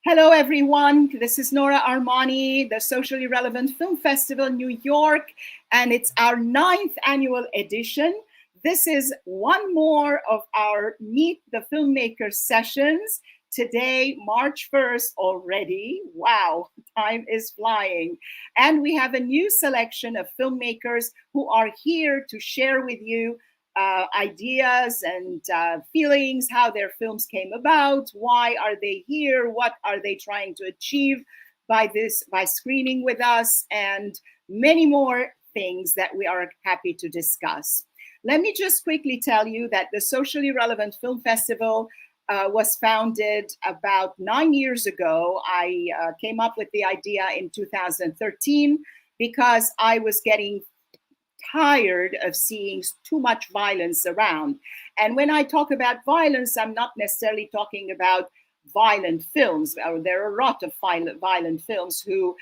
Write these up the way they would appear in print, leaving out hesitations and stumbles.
Hello, everyone. This is Nora Armani, the Socially Relevant Film Festival, New York, and it's our 9th annual edition. This is one more of our Meet the Filmmakers sessions. Today, March 1st already. Wow, time is flying. And we have a new selection of filmmakers who are here to share with you ideas and feelings, how their films came about, why are they here, what are they trying to achieve by screening with us, and many more things that we are happy to discuss. Let me just quickly tell you that the Socially Relevant Film Festival was founded about 9 years ago. I came up with the idea in 2013 because I was getting tired of seeing too much violence around. And when I talk about violence, I'm not necessarily talking about violent films. There are a lot of violent films who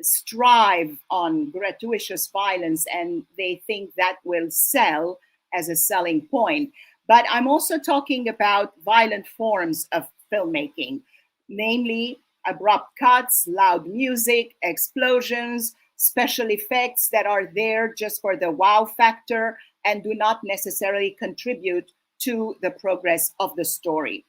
strive on gratuitous violence and they think that will sell as a selling point. But I'm also talking about violent forms of filmmaking, namely abrupt cuts, loud music, explosions, special effects that are there just for the wow factor and do not necessarily contribute to the progress of the story.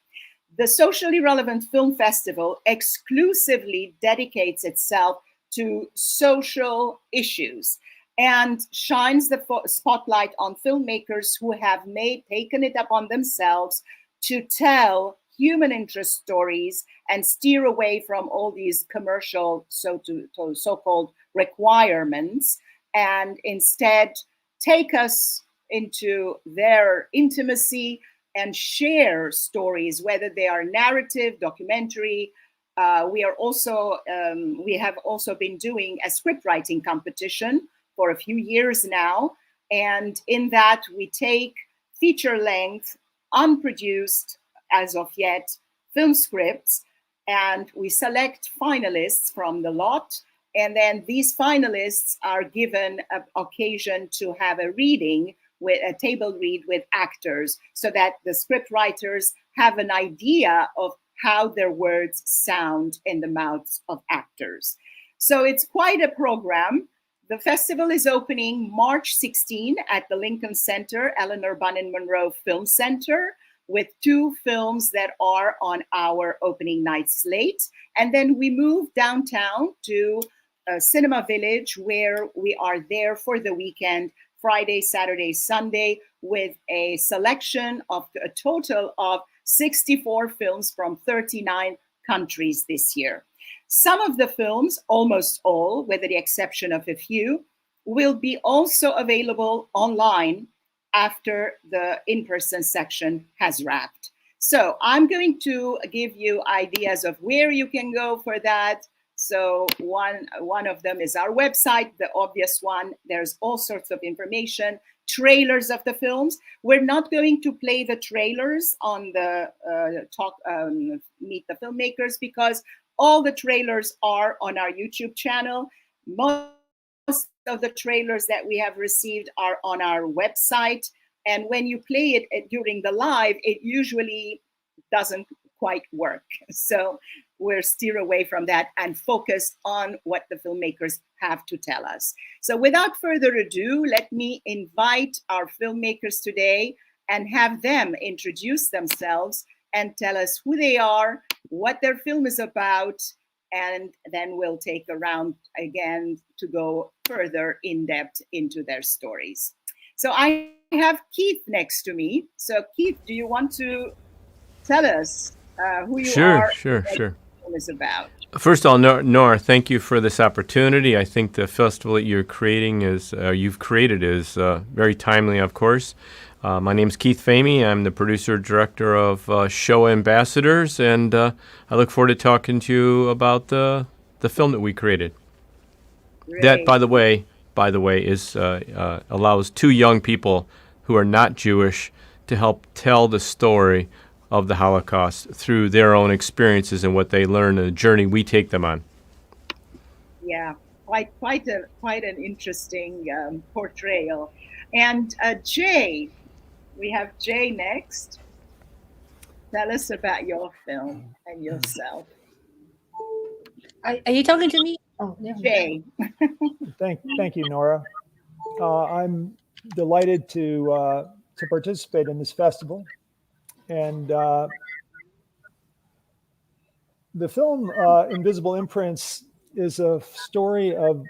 The Socially Relevant Film Festival exclusively dedicates itself to social issues and shines the spotlight on filmmakers who have taken it upon themselves to tell human interest stories and steer away from all these commercial so-called requirements, and instead take us into their intimacy and share stories, whether they are narrative, documentary. We have also been doing a script writing competition for a few years now, and in that we take feature-length, unproduced as of yet, film scripts, and we select finalists from the lot. And then these finalists are given an occasion to have a reading, with a table read with actors, so that the script writers have an idea of how their words sound in the mouths of actors. So it's quite a program. The festival is opening March 16 at the Lincoln Center, Eleanor Bunin Monroe Film Center, with 2 films that are on our opening night slate. And then we move downtown to Cinema Village, where we are there for the weekend, Friday, Saturday, Sunday, with a selection of a total of 64 films from 39 countries this year. Some of the films, almost all, with the exception of a few, will be also available online after the in-person section has wrapped. So I'm going to give you ideas of where you can go for that. So one of them is our website, the obvious one. There's all sorts of information, trailers of the films. We're not going to play the trailers on the Meet the Filmmakers, because all the trailers are on our YouTube channel. Most of the trailers that we have received are on our website. And when you play it during the live, it usually doesn't quite work. So we'll steer away from that and focus on what the filmmakers have to tell us. So without further ado, let me invite our filmmakers today and have them introduce themselves and tell us who they are, what their film is about, and then we'll take a round again to go further in depth into their stories. So I have Keith next to me. So Keith, do you want to tell us who you are? Sure. What the film is about? First of all, Nora, thank you for this opportunity. I think the festival that you've created is very timely, of course. My name is Keith Famie. I'm the producer-director of Shoah Ambassadors, and I look forward to talking to you about the film that we created. Great. That, by the way, is allows 2 young people who are not Jewish to help tell the story of the Holocaust through their own experiences and what they learn and the journey we take them on. Yeah, quite an interesting portrayal. And Jay, we have Jay next. Tell us about your film and yourself. Are you talking to me? Oh, never mind. Jay. Thank you, Nora. I'm delighted to participate in this festival, and the film Invisible Imprints is a story of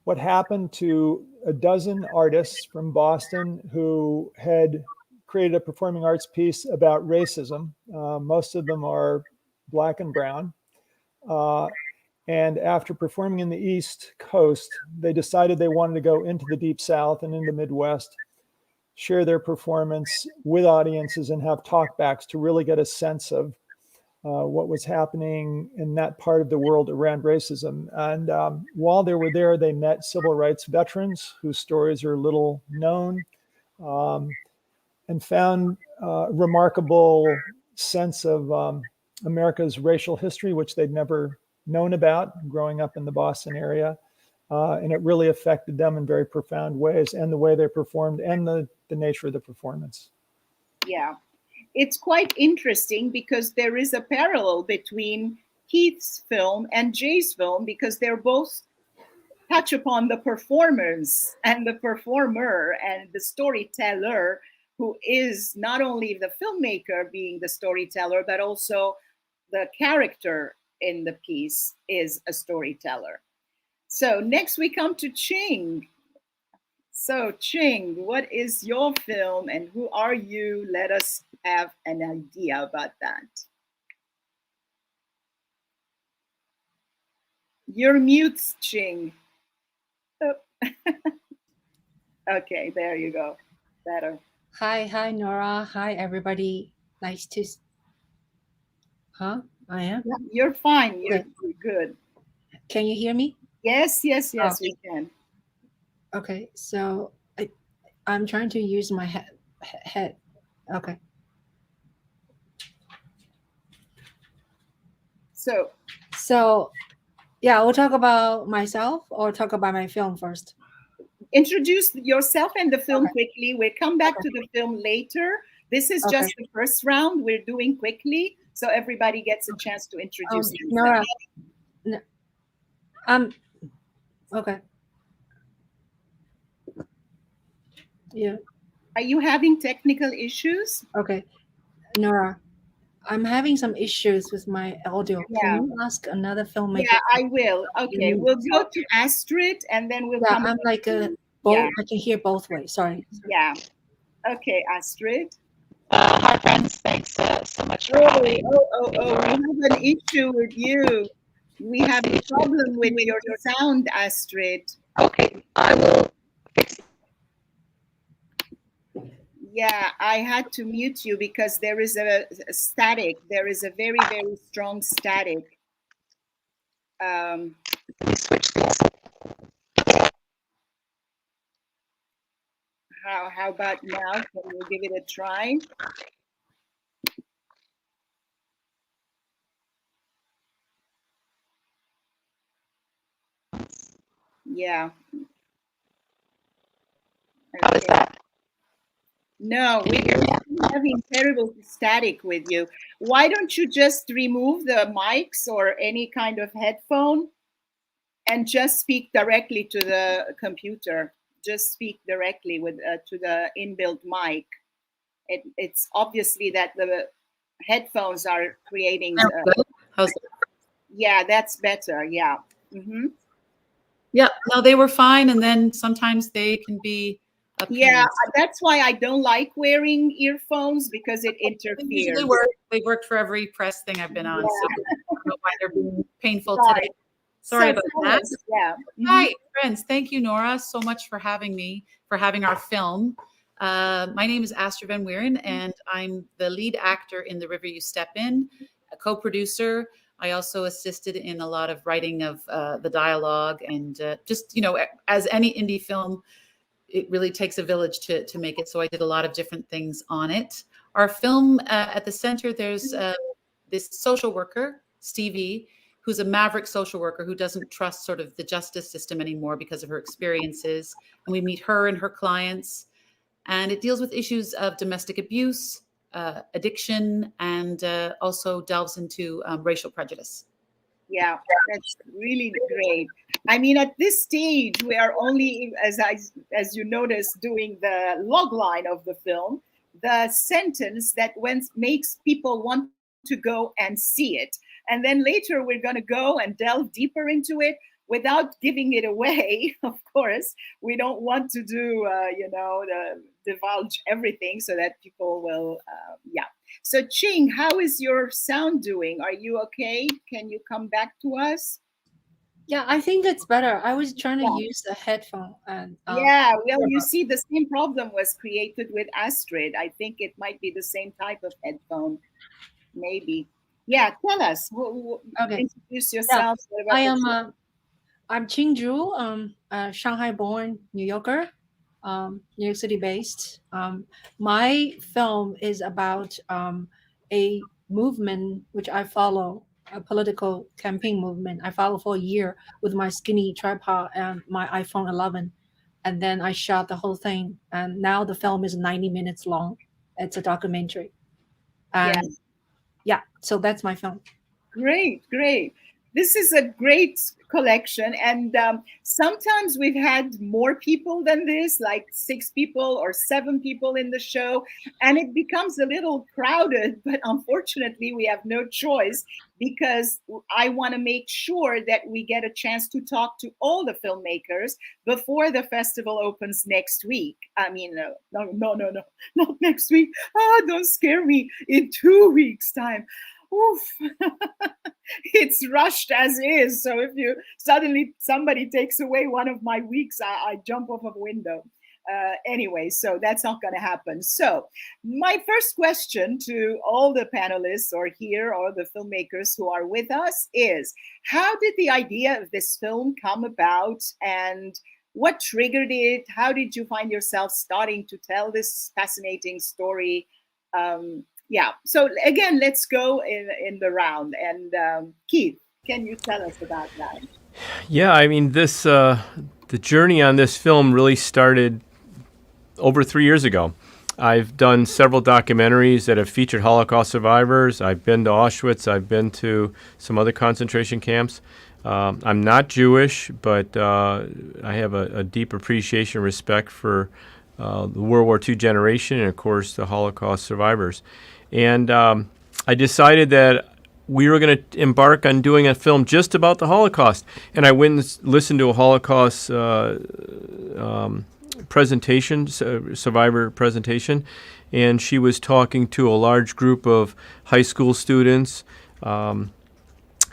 what happened to a dozen artists from Boston who had created a performing arts piece about racism. Most of them are Black and brown. And after performing in the East Coast, they decided they wanted to go into the Deep South and in the Midwest, share their performance with audiences and have talkbacks to really get a sense of what was happening in that part of the world around racism. And while they were there, they met civil rights veterans whose stories are little known, and found a remarkable sense of America's racial history, which they'd never known about growing up in the Boston area. And it really affected them in very profound ways, and the way they performed and the nature of the performance. Yeah. It's quite interesting because there is a parallel between Keith's film and Jay's film, because they're both touch upon the performers and the performer and the storyteller, who is not only the filmmaker being the storyteller, but also the character in the piece is a storyteller. So next we come to Ching. So Ching, what is your film and who are you? Let us have an idea about that. You're mute, Ching. Oh. Okay, there you go. Better. Hi, Nora. Hi, everybody. Nice to. Huh? I am. Yeah, you're fine. You're good. Can you hear me? Yes, we can. Okay, so I'm trying to use my head. Okay. So, yeah, we'll talk about myself or talk about my film first. Introduce yourself and the film quickly. We'll come back to the film later. This is just the first round. We're doing quickly, so everybody gets a chance to introduce themselves. Nora. Okay. Yeah. Are you having technical issues? Okay. Nora, I'm having some issues with my audio. Yeah. Can you ask another filmmaker? Yeah, I will. Okay, we'll go to Astrid and then we'll come. I'm like both. I can hear both ways. Sorry. Yeah. Okay, Astrid. Hi, friends. Thanks so much for having me. We have an issue with you. We have a problem with your sound, Astrid. Okay, I will fix it. Yeah, I had to mute you because there is a static. There is a very, very strong static. Let me switch this. How about now? Can you give it a try? Yeah. How is that? No, we're having terrible static with you. Why don't you just remove the mics or any kind of headphone and just speak directly to the computer? Just speak directly with to the inbuilt mic. It's obviously that the headphones are creating. How's that? Yeah, that's better. Yeah. Mm-hmm. Yeah. No, they were fine, and then sometimes they can be. Yeah, that's why I don't like wearing earphones, because it interferes. They worked for every press thing I've been on, so I don't know why they're being painful today. Sorry about that. Yeah. Mm-hmm. Hi, friends. Thank you, Nora, so much for having me, for having our film. My name is Astrid Van Wieren, and I'm the lead actor in The River You Step In, a co-producer. I also assisted in a lot of writing of the dialogue, and just, as any indie film, it really takes a village to make it. So I did a lot of different things on it. Our film, at the center, there's this social worker, Stevie, who's a maverick social worker who doesn't trust sort of the justice system anymore because of her experiences. And we meet her and her clients. And it deals with issues of domestic abuse, addiction, and also delves into racial prejudice. Yeah, that's really great. I mean, at this stage, we are only, as you notice, doing the log line of the film, the sentence that makes people want to go and see it. And then later, we're going to go and delve deeper into it without giving it away. Of course, we don't want to do, divulge everything so that people will, yeah. So Ching, how is your sound doing? Are you okay? Can you come back to us? Yeah, I think it's better. I was trying to Yeah. use the headphone and Yeah, well, you see, the same problem was created with Astrid. I think it might be the same type of headphone, maybe. Yeah, tell us. okay. Introduce yourself. What about I the am film? I'm Ching Juhl, a Shanghai-born New Yorker, New York City based. My film is about a movement which I follow, a political campaign movement. I follow for a year with my skinny tripod and my iPhone 11, and then I shot the whole thing. And now the film is 90 minutes long. It's a documentary, Yeah. and yeah, so that's my film. Great, great. This is a great collection. And sometimes we've had more people than this, like 6 people or 7 people in the show. And it becomes a little crowded. But unfortunately, we have no choice because I want to make sure that we get a chance to talk to all the filmmakers before the festival opens next week. I mean, no, not next week. Oh, don't scare me. In 2 weeks' time. Oof. It's rushed as is. So if you suddenly somebody takes away one of my weeks, I jump off of a window. Anyway, so that's not going to happen. So my first question to all the panelists or here or the filmmakers who are with us is, how did the idea of this film come about and what triggered it? How did you find yourself starting to tell this fascinating story? Yeah, so again, let's go in the round. And Keith, can you tell us about that? Yeah, I mean, the journey on this film really started over 3 years ago. I've done several documentaries that have featured Holocaust survivors. I've been to Auschwitz. I've been to some other concentration camps. I'm not Jewish, but I have a deep appreciation and respect for the World War II generation and, of course, the Holocaust survivors. And I decided that we were going to embark on doing a film just about the Holocaust. And I went and listened to a Holocaust presentation, survivor presentation, and she was talking to a large group of high school students. And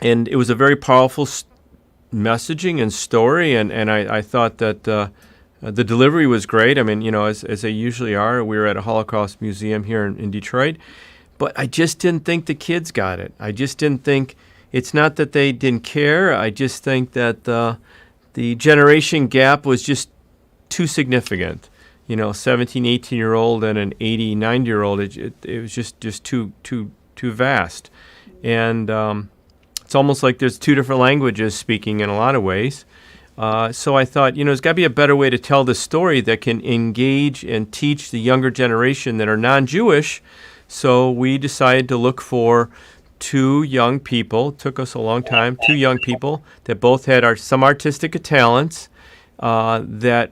it was a very powerful messaging and story, and I thought that the delivery was great. I mean, as they usually are. We were at a Holocaust museum here in Detroit. But I just didn't think the kids got it. I just didn't think, it's not that they didn't care. I just think that the generation gap was just too significant. 17, 18-year-old and an 80, 90-year-old, it was just too vast. And it's almost like there's 2 different languages speaking in a lot of ways. So I thought, there's got to be a better way to tell the story that can engage and teach the younger generation that are non-Jewish. So we decided to look for 2 young people. It took us a long time. 2 young people that both had some artistic talents, that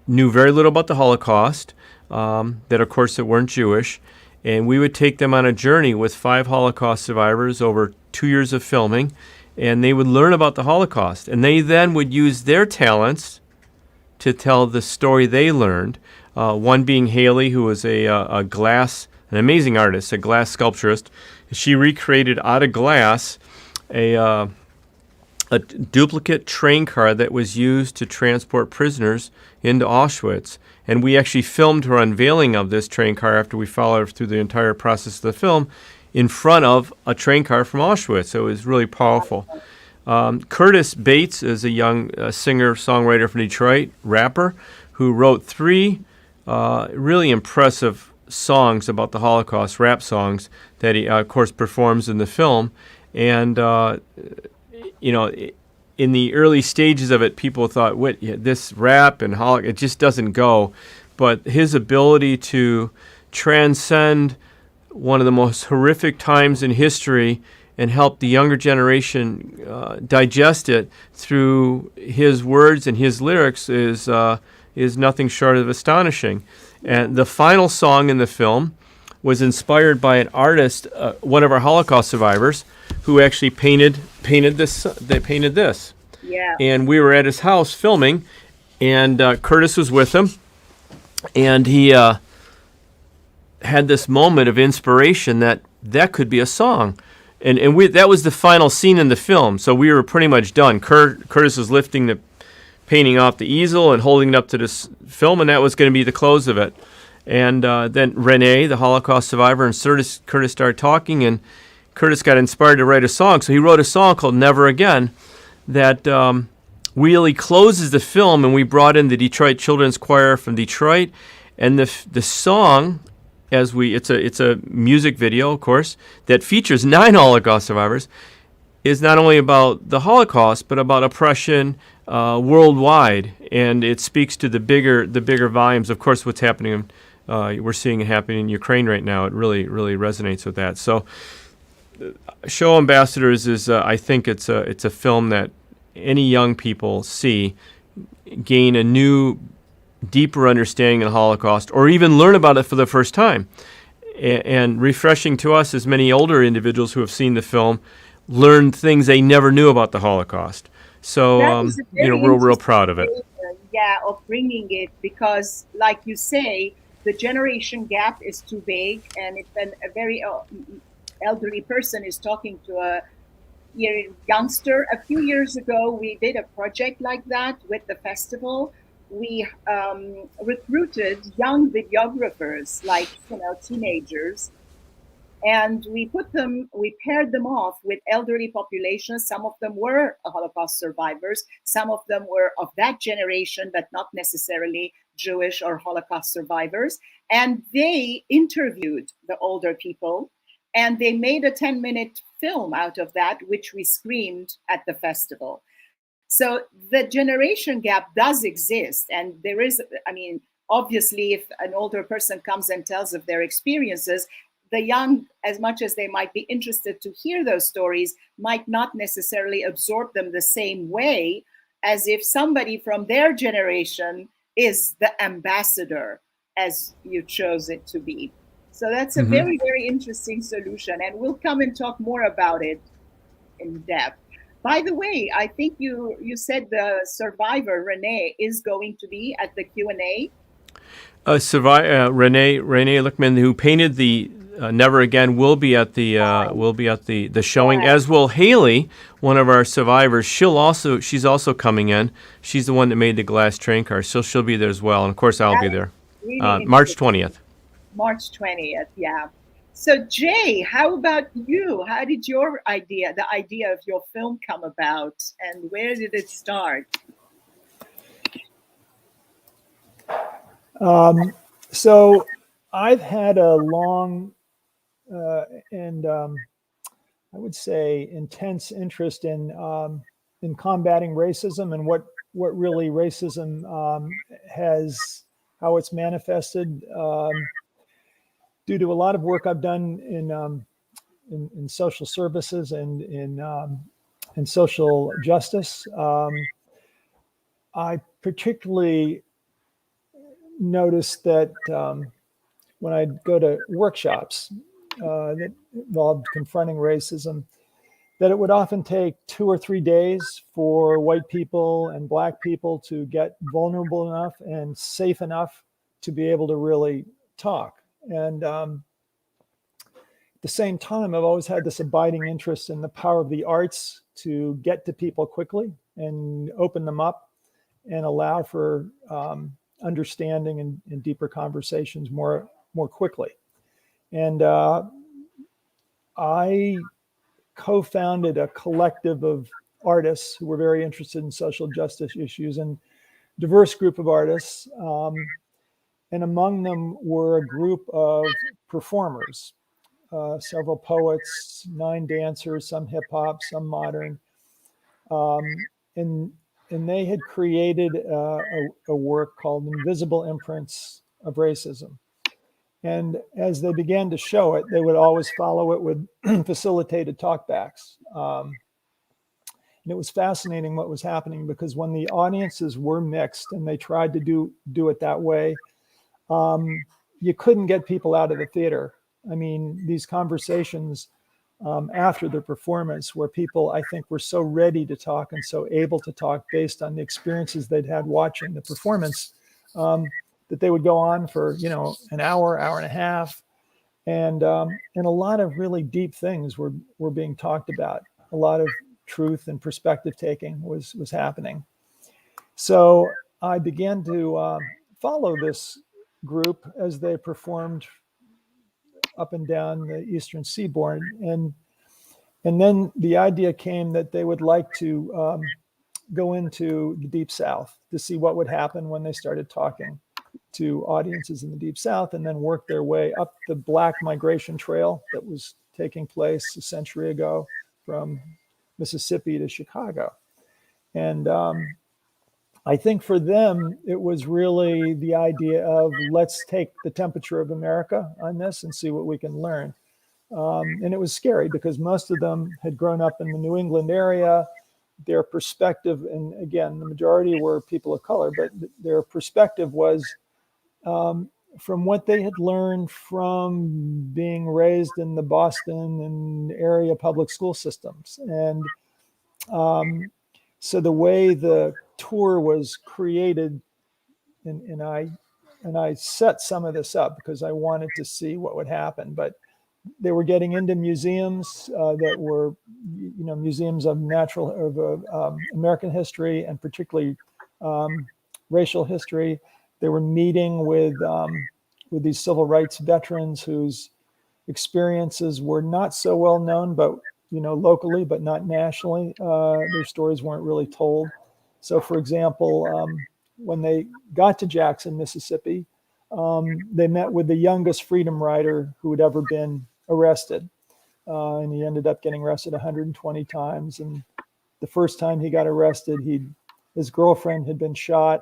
knew very little about the Holocaust, that of course that weren't Jewish. And we would take them on a journey with 5 Holocaust survivors over 2 years of filming. And they would learn about the Holocaust. And they then would use their talents to tell the story they learned. One being Haley, who was an amazing artist, a glass sculpturist. She recreated out of glass a duplicate train car that was used to transport prisoners into Auschwitz. And we actually filmed her unveiling of this train car after we followed her through the entire process of the film in front of a train car from Auschwitz. So it was really powerful. Curtis Bates is a young singer-songwriter from Detroit, rapper, who wrote 3 really impressive songs about the Holocaust, rap songs, that he, of course, performs in the film. And, in the early stages of it, people thought, this rap and it just doesn't go. But his ability to transcend one of the most horrific times in history and help the younger generation digest it through his words and his lyrics is nothing short of astonishing. And the final song in the film was inspired by an artist, one of our Holocaust survivors, who actually painted this. They painted this. Yeah. And we were at his house filming, and Curtis was with him, and he had this moment of inspiration that could be a song. And that was the final scene in the film, so we were pretty much done. Curtis was lifting the painting off the easel and holding it up to this film, and that was going to be the close of it. And then Renee, the Holocaust survivor, and Curtis started talking, and Curtis got inspired to write a song. So he wrote a song called Never Again that really closes the film, and we brought in the Detroit Children's Choir from Detroit. And the song, it's a music video, of course, that features 9 Holocaust survivors, is not only about the Holocaust, but about oppression worldwide. And it speaks to the bigger volumes. Of course, what's happening, we're seeing it happening in Ukraine right now. It really resonates with that. So Shoah Ambassadors is, I think it's a film that any young people see, gain a new, deeper understanding of the Holocaust, or even learn about it for the first time. And refreshing to us as many older individuals who have seen the film, learn things they never knew about the Holocaust. So, we're real proud of it. Of bringing it, because, like you say, the generation gap is too big, and if a very elderly person is talking to a youngster. A few years ago, we did a project like that with the festival. We recruited young videographers, like teenagers, and we paired them off with elderly populations. Some of them were Holocaust survivors. Some of them were of that generation, but not necessarily Jewish or Holocaust survivors. And they interviewed the older people, and they made a 10-minute film out of that, which we screened at the festival. So the generation gap does exist. And there is, obviously, if an older person comes and tells of their experiences, the young, as much as they might be interested to hear those stories, might not necessarily absorb them the same way as if somebody from their generation is the ambassador, as you chose it to be. So that's a very, very interesting solution. And we'll come and talk more about it in depth. By the way, I think you said the survivor, Renee, is going to be at the Q&A. Renee Lickman, who painted the Never Again, will be at the showing, as will Haley, one of our survivors. She's also coming in. She's the one that made the glass train car, so she'll be there as well. And of course, I'll be there. Really March 20th. March 20th, yeah. So Jay, how about you? How did the idea of your film come about, and where did it start? So I've had a long and I would say intense interest in combating racism and what really racism how it's manifested. Due to a lot of work I've done in social services and in social justice, I particularly noticed that when I go to workshops that involved confronting racism, that it would often take 2 or 3 days for white people and Black people to get vulnerable enough and safe enough to be able to really talk. And at the same time, I've always had this abiding interest in the power of the arts to get to people quickly and open them up and allow for understanding and deeper conversations more quickly. And I co-founded a collective of artists who were very interested in social justice issues, and diverse group of artists. And among them were a group of performers, several poets, 9 dancers, some hip hop, some modern. And they had created a work called Invisible Imprints of Racism. And as they began to show it, they would always follow it with facilitated talkbacks. And it was fascinating what was happening, because when the audiences were mixed and they tried to do it that way, you couldn't get people out of the theater. I mean, these conversations after the performance, where people, I think, were so ready to talk and so able to talk based on the experiences they'd had watching the performance, that they would go on for, an hour, hour and a half. And a lot of really deep things were being talked about. A lot of truth and perspective taking was happening. So I began to follow this group as they performed up and down the Eastern Seaboard. And then the idea came that they would like to go into the Deep South to see what would happen when they started talking to audiences in the Deep South, and then work their way up the Black Migration Trail that was taking place a century ago from Mississippi to Chicago. And I think for them, it was really the idea of, let's take the temperature of America on this and see what we can learn. And it was scary because most of them had grown up in the New England area. Their perspective, and again, the majority were people of color, but their perspective was from what they had learned from being raised in the Boston and area public school systems. And so the way the tour was created, and I set some of this up because I wanted to see what would happen, but they were getting into museums that were, museums of American history, and particularly racial history. They were meeting with these civil rights veterans whose experiences were not so well known, but locally, but not nationally. Their stories weren't really told. So, for example, when they got to Jackson, Mississippi, they met with the youngest freedom rider who had ever been arrested. And he ended up getting arrested 120 times. And the first time he got arrested, his girlfriend had been shot.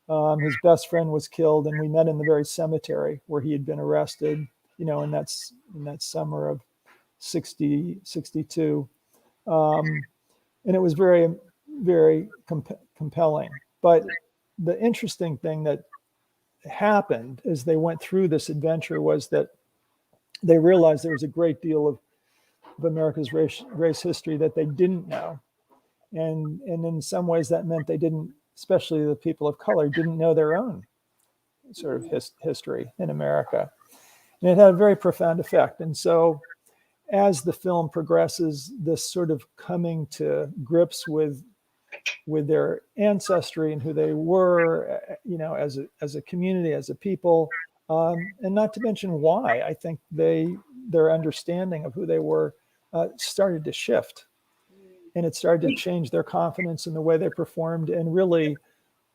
His best friend was killed. And we met in the very cemetery where he had been arrested, in that summer of 62. And it was very, very compelling. But the interesting thing that happened as they went through this adventure was that they realized there was a great deal of America's race history that they didn't know. And in some ways that meant they didn't, especially the people of color, didn't know their own sort of history in America. And it had a very profound effect. And so as the film progresses, this sort of coming to grips with their ancestry and who they were, as a community, as a people, and not to mention why I think their understanding of who they were started to shift, and it started to change their confidence in the way they performed, and really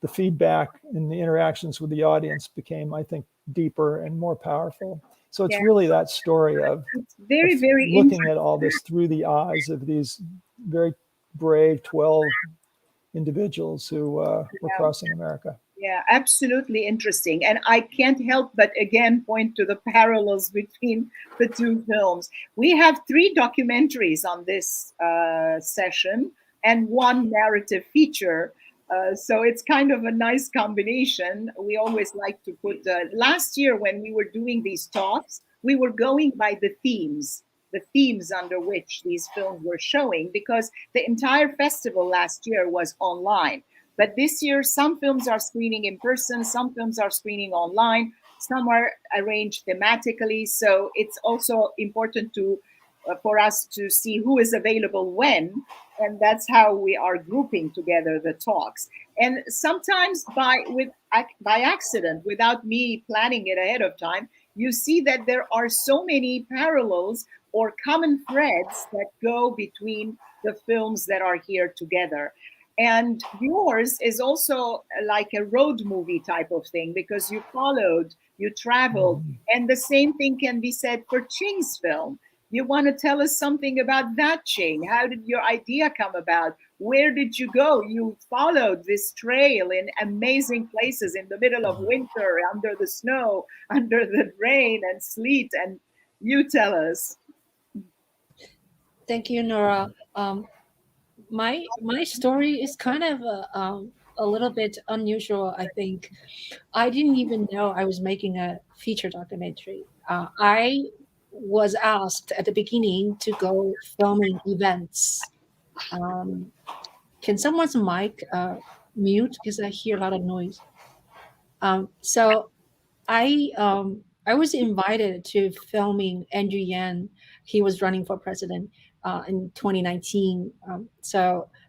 the feedback and the interactions with the audience became, I think, deeper and more powerful. So it's really that story of very, very looking at all this through the eyes of these very brave 12 individuals who were crossing America. Yeah, absolutely interesting. And I can't help but again point to the parallels between the two films. We have 3 documentaries on this session and 1 narrative feature. So it's kind of a nice combination. We always like to put, last year when we were doing these talks, we were going by the themes under which these films were showing, because the entire festival last year was online. But this year, some films are screening in person, some films are screening online, some are arranged thematically. So it's also important for us to see who is available when, and that's how we are grouping together the talks. And sometimes by accident, without me planning it ahead of time, you see that there are so many parallels or common threads that go between the films that are here together. And yours is also like a road movie type of thing, because you traveled, and the same thing can be said for Ching's film. You want to tell us something about that, Ching? How did your idea come about? Where did you go? You followed this trail in amazing places in the middle of winter, under the snow, under the rain and sleet. And you tell us. Thank you, Nora. My story is kind of a little bit unusual. I think I didn't even know I was making a feature documentary. I was asked at the beginning to go filming events. Can someone's mic mute, because I hear a lot of noise? So I was invited to filming Andrew Yang. He was running for president in 2019.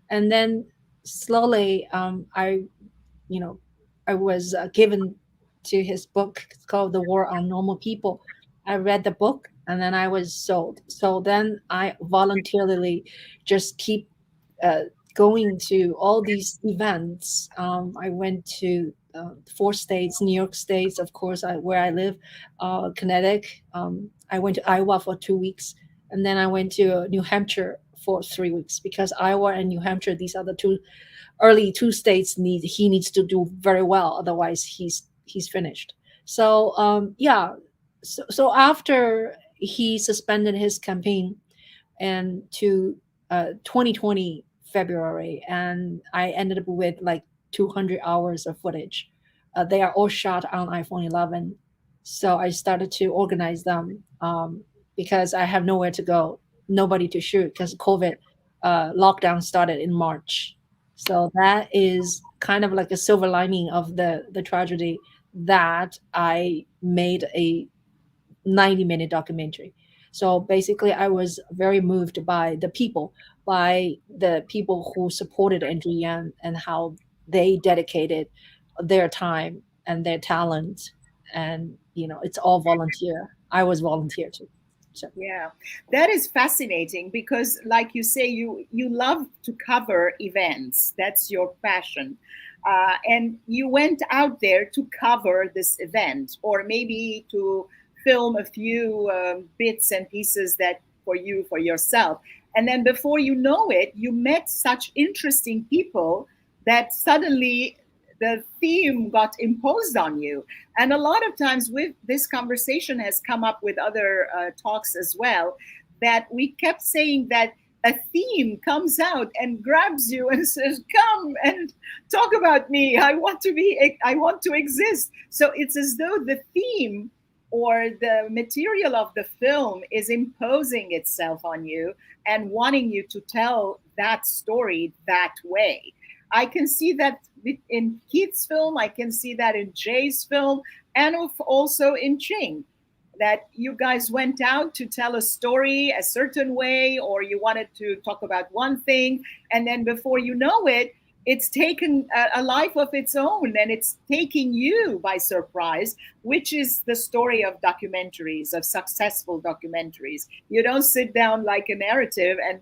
And then slowly you know, I was given to his book. It's called The War on Normal People. I read the book and then I was sold. So then I voluntarily just keep going to all these events. I went to 4 states, New York State, of course, where I live, Connecticut. I went to Iowa for 2 weeks, and then I went to New Hampshire for 3 weeks, because Iowa and New Hampshire, these are the two states he needs to do very well, otherwise he's finished. So so after he suspended his campaign and to 2020 February, and I ended up with like 200 hours of footage. They are all shot on iPhone 11. So I started to organize them because I have nowhere to go, nobody to shoot, because COVID lockdown started in March. So that is kind of like a silver lining of the tragedy, that I made a 90-minute documentary. So basically, I was very moved by the people who supported Andrew Yang, and how they dedicated their time and their talent. And, it's all volunteer. I was volunteer too. So. Yeah, that is fascinating, because like you say, you love to cover events. That's your passion. And you went out there to cover this event, or maybe to film a few bits and pieces that for yourself. And then before you know it, you met such interesting people that suddenly the theme got imposed on you. And a lot of times with this conversation has come up with other talks as well, that we kept saying that a theme comes out and grabs you and says, come and talk about me. I want to exist. So it's as though the theme or the material of the film is imposing itself on you and wanting you to tell that story that way. I can see that in Keith's film, I can see that in Jay's film, and also in Ching, that you guys went out to tell a story a certain way, or you wanted to talk about one thing, and then before you know it, it's taken a life of its own, and it's taking you by surprise, which is the story of documentaries, of successful documentaries. You don't sit down like a narrative and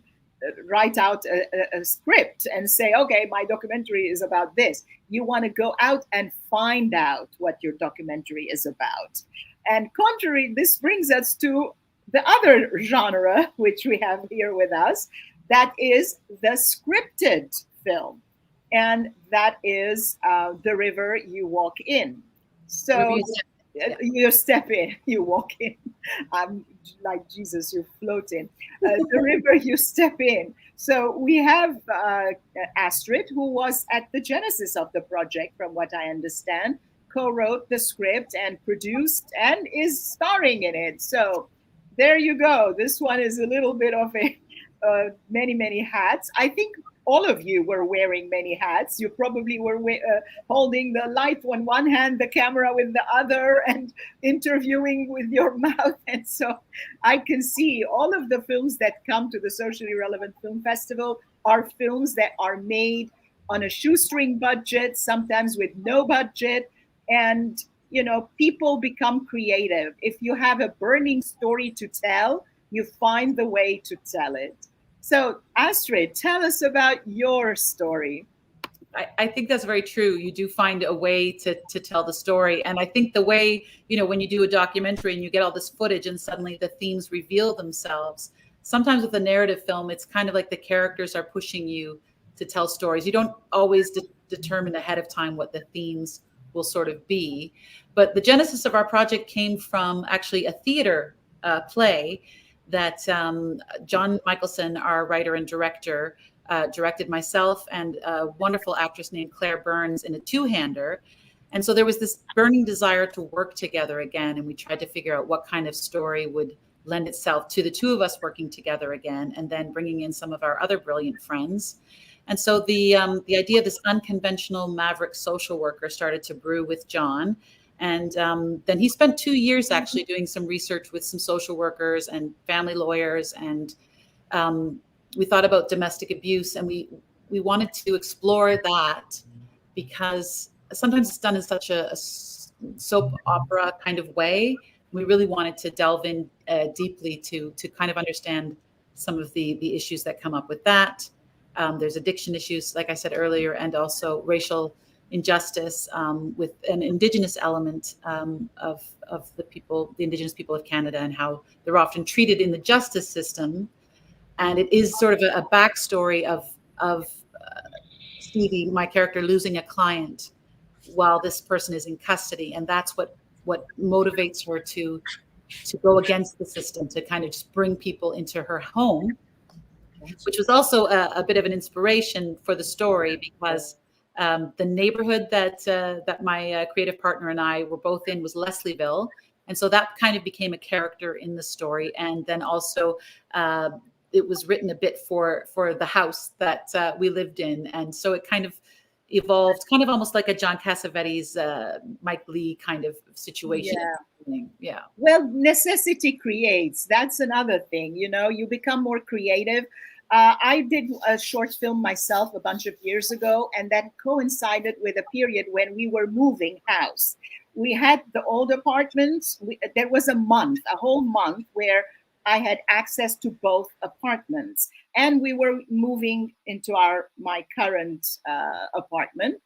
write out a script and say, okay, my documentary is about this. You want to go out and find out what your documentary is about. And contrary, this brings us to the other genre, which we have here with us, that is the scripted film. And that is The River You Walk In. So you step in, you walk in. I'm like Jesus, you float in. The river you step in. So we have Astrid, who was at the genesis of the project, from what I understand, co-wrote the script and produced and is starring in it. So there you go. This one is a little bit of a many hats. I think all of you were wearing many hats. You probably were holding the light on one hand, the camera with the other, and interviewing with your mouth. And so I can see all of the films that come to the Socially Relevant Film Festival are films that are made on a shoestring budget, sometimes with no budget. And, people become creative. If you have a burning story to tell, you find the way to tell it. So, Astrid, tell us about your story. I think that's very true. You do find a way to tell the story. And I think the way, when you do a documentary and you get all this footage and suddenly the themes reveal themselves, sometimes with a narrative film, it's kind of like the characters are pushing you to tell stories. You don't always determine ahead of time what the themes will sort of be. But the genesis of our project came from actually a theater play that John Michelson, our writer and director, directed myself and a wonderful actress named Claire Burns in a two-hander. And so there was this burning desire to work together again. And we tried to figure out what kind of story would lend itself to the two of us working together again, and then bringing in some of our other brilliant friends. And so the idea of this unconventional maverick social worker started to brew with John. And then he spent 2 years actually doing some research with some social workers and family lawyers. And we thought about domestic abuse, and we wanted to explore that because sometimes it's done in such a soap opera kind of way. We really wanted to delve in deeply to kind of understand some of the issues that come up with that. There's addiction issues, like I said earlier, and also racial injustice with an Indigenous element of the Indigenous people of Canada, and how they're often treated in the justice system. And it is sort of a backstory of Stevie, my character, losing a client while this person is in custody. And that's what motivates her to go against the system, to kind of just bring people into her home, which was also a bit of an inspiration for the story, because the neighborhood that my creative partner and I were both in was Leslieville. And so that kind of became a character in the story. And then also it was written a bit for the house that we lived in. And so it kind of evolved, kind of almost like a John Cassavetes, Mike Lee kind of situation. Yeah. Well, necessity creates. That's another thing. You become more creative. I did a short film myself a bunch of years ago, and that coincided with a period when we were moving house. We had the old apartments. There was a whole month, where I had access to both apartments, and we were moving into my current apartment.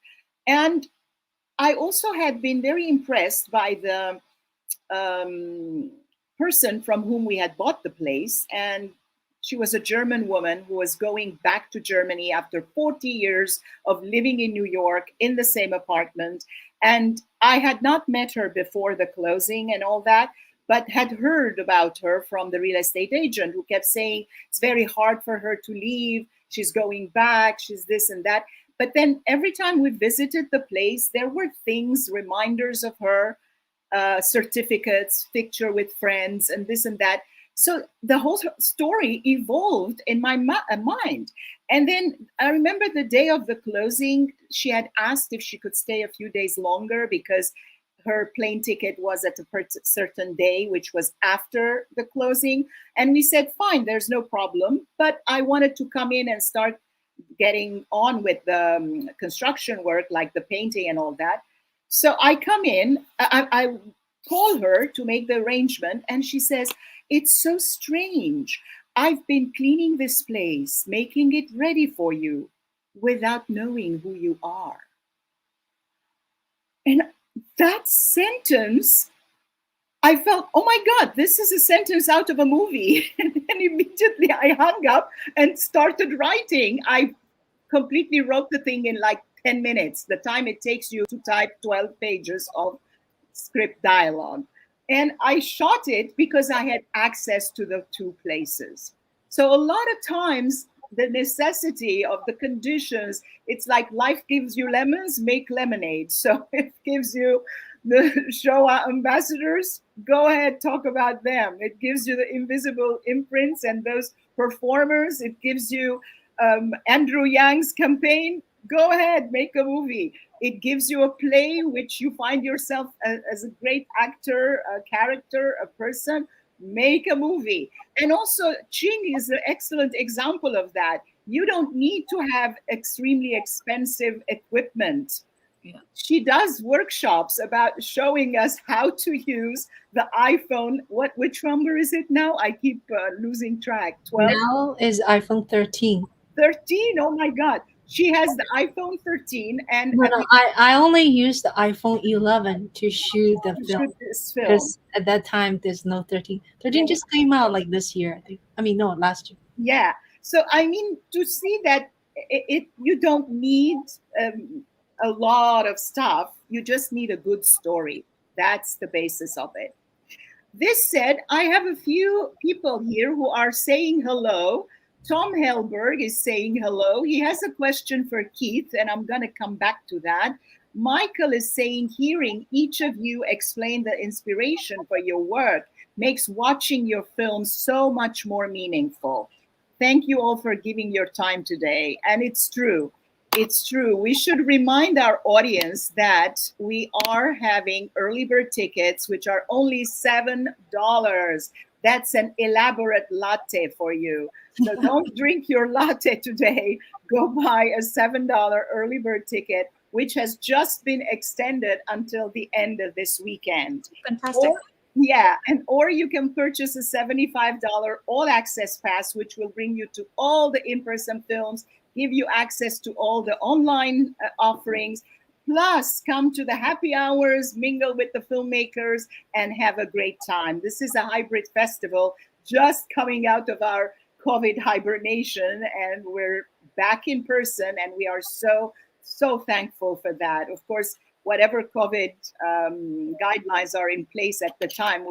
And I also had been very impressed by the person from whom we had bought the place. And she was a German woman who was going back to Germany after 40 years of living in New York in the same apartment. And I had not met her before the closing and all that, but had heard about her from the real estate agent, who kept saying it's very hard for her to leave. She's going back. She's this and that. But then every time we visited the place, there were things, reminders of her, certificates, picture with friends, and this and that. So the whole story evolved in my mind. And then I remember the day of the closing, she had asked if she could stay a few days longer because her plane ticket was at a certain day, which was after the closing. And we said, fine, there's no problem. But I wanted to come in and start getting on with the construction work, like the painting and all that. So I come in, I call her to make the arrangement, and she says, it's so strange. I've been cleaning this place, making it ready for you without knowing who you are. And that sentence, I felt, oh my God, this is a sentence out of a movie. And immediately I hung up and started writing. I completely wrote the thing in like 10 minutes, the time it takes you to type 12 pages of script dialogue. And I shot it because I had access to the two places. So a lot of times, the necessity of the conditions, it's like life gives you lemons, make lemonade. So it gives you the Shoah ambassadors, go ahead, talk about them. It gives you the invisible imprints and those performers. It gives you Andrew Yang's campaign, go ahead, make a movie. It gives you a play which you find yourself as a great actor, a character, a person, make a movie. And also Ching is an excellent example of that. You don't need to have extremely expensive equipment. Yeah. She does workshops about showing us how to use the iPhone. Which number is it now? I keep losing track. 12? Now is iPhone 13. 13, oh my God. She has the iPhone 13, and No, I only used the iPhone 11 to shoot the to film shoot this film. because at that time there's no 13. 13 just came out like this year, I think. I mean, no, last year. Yeah. So I mean, to see that you don't need a lot of stuff. You just need a good story. That's the basis of it. This said, I have a few people here who are saying hello. Tom Helberg is saying hello. He has a question for Keith, and I'm going to come back to that. Michael is saying, hearing each of you explain the inspiration for your work makes watching your films so much more meaningful. Thank you all for giving your time today. And it's true. It's true. We should remind our audience that we are having early bird tickets, which are only $7. That's an elaborate latte for you. So don't drink your latte today. Go buy a $7 early bird ticket, which has just been extended until the end of this weekend. Fantastic. Or you can purchase a $75 all access pass, which will bring you to all the in-person films, give you access to all the online offerings, plus come to the happy hours, mingle with the filmmakers, and have a great time. This is a hybrid festival just coming out of our COVID hibernation, and we're back in person, and we are so thankful for that. Of course, whatever COVID guidelines are in place at the time,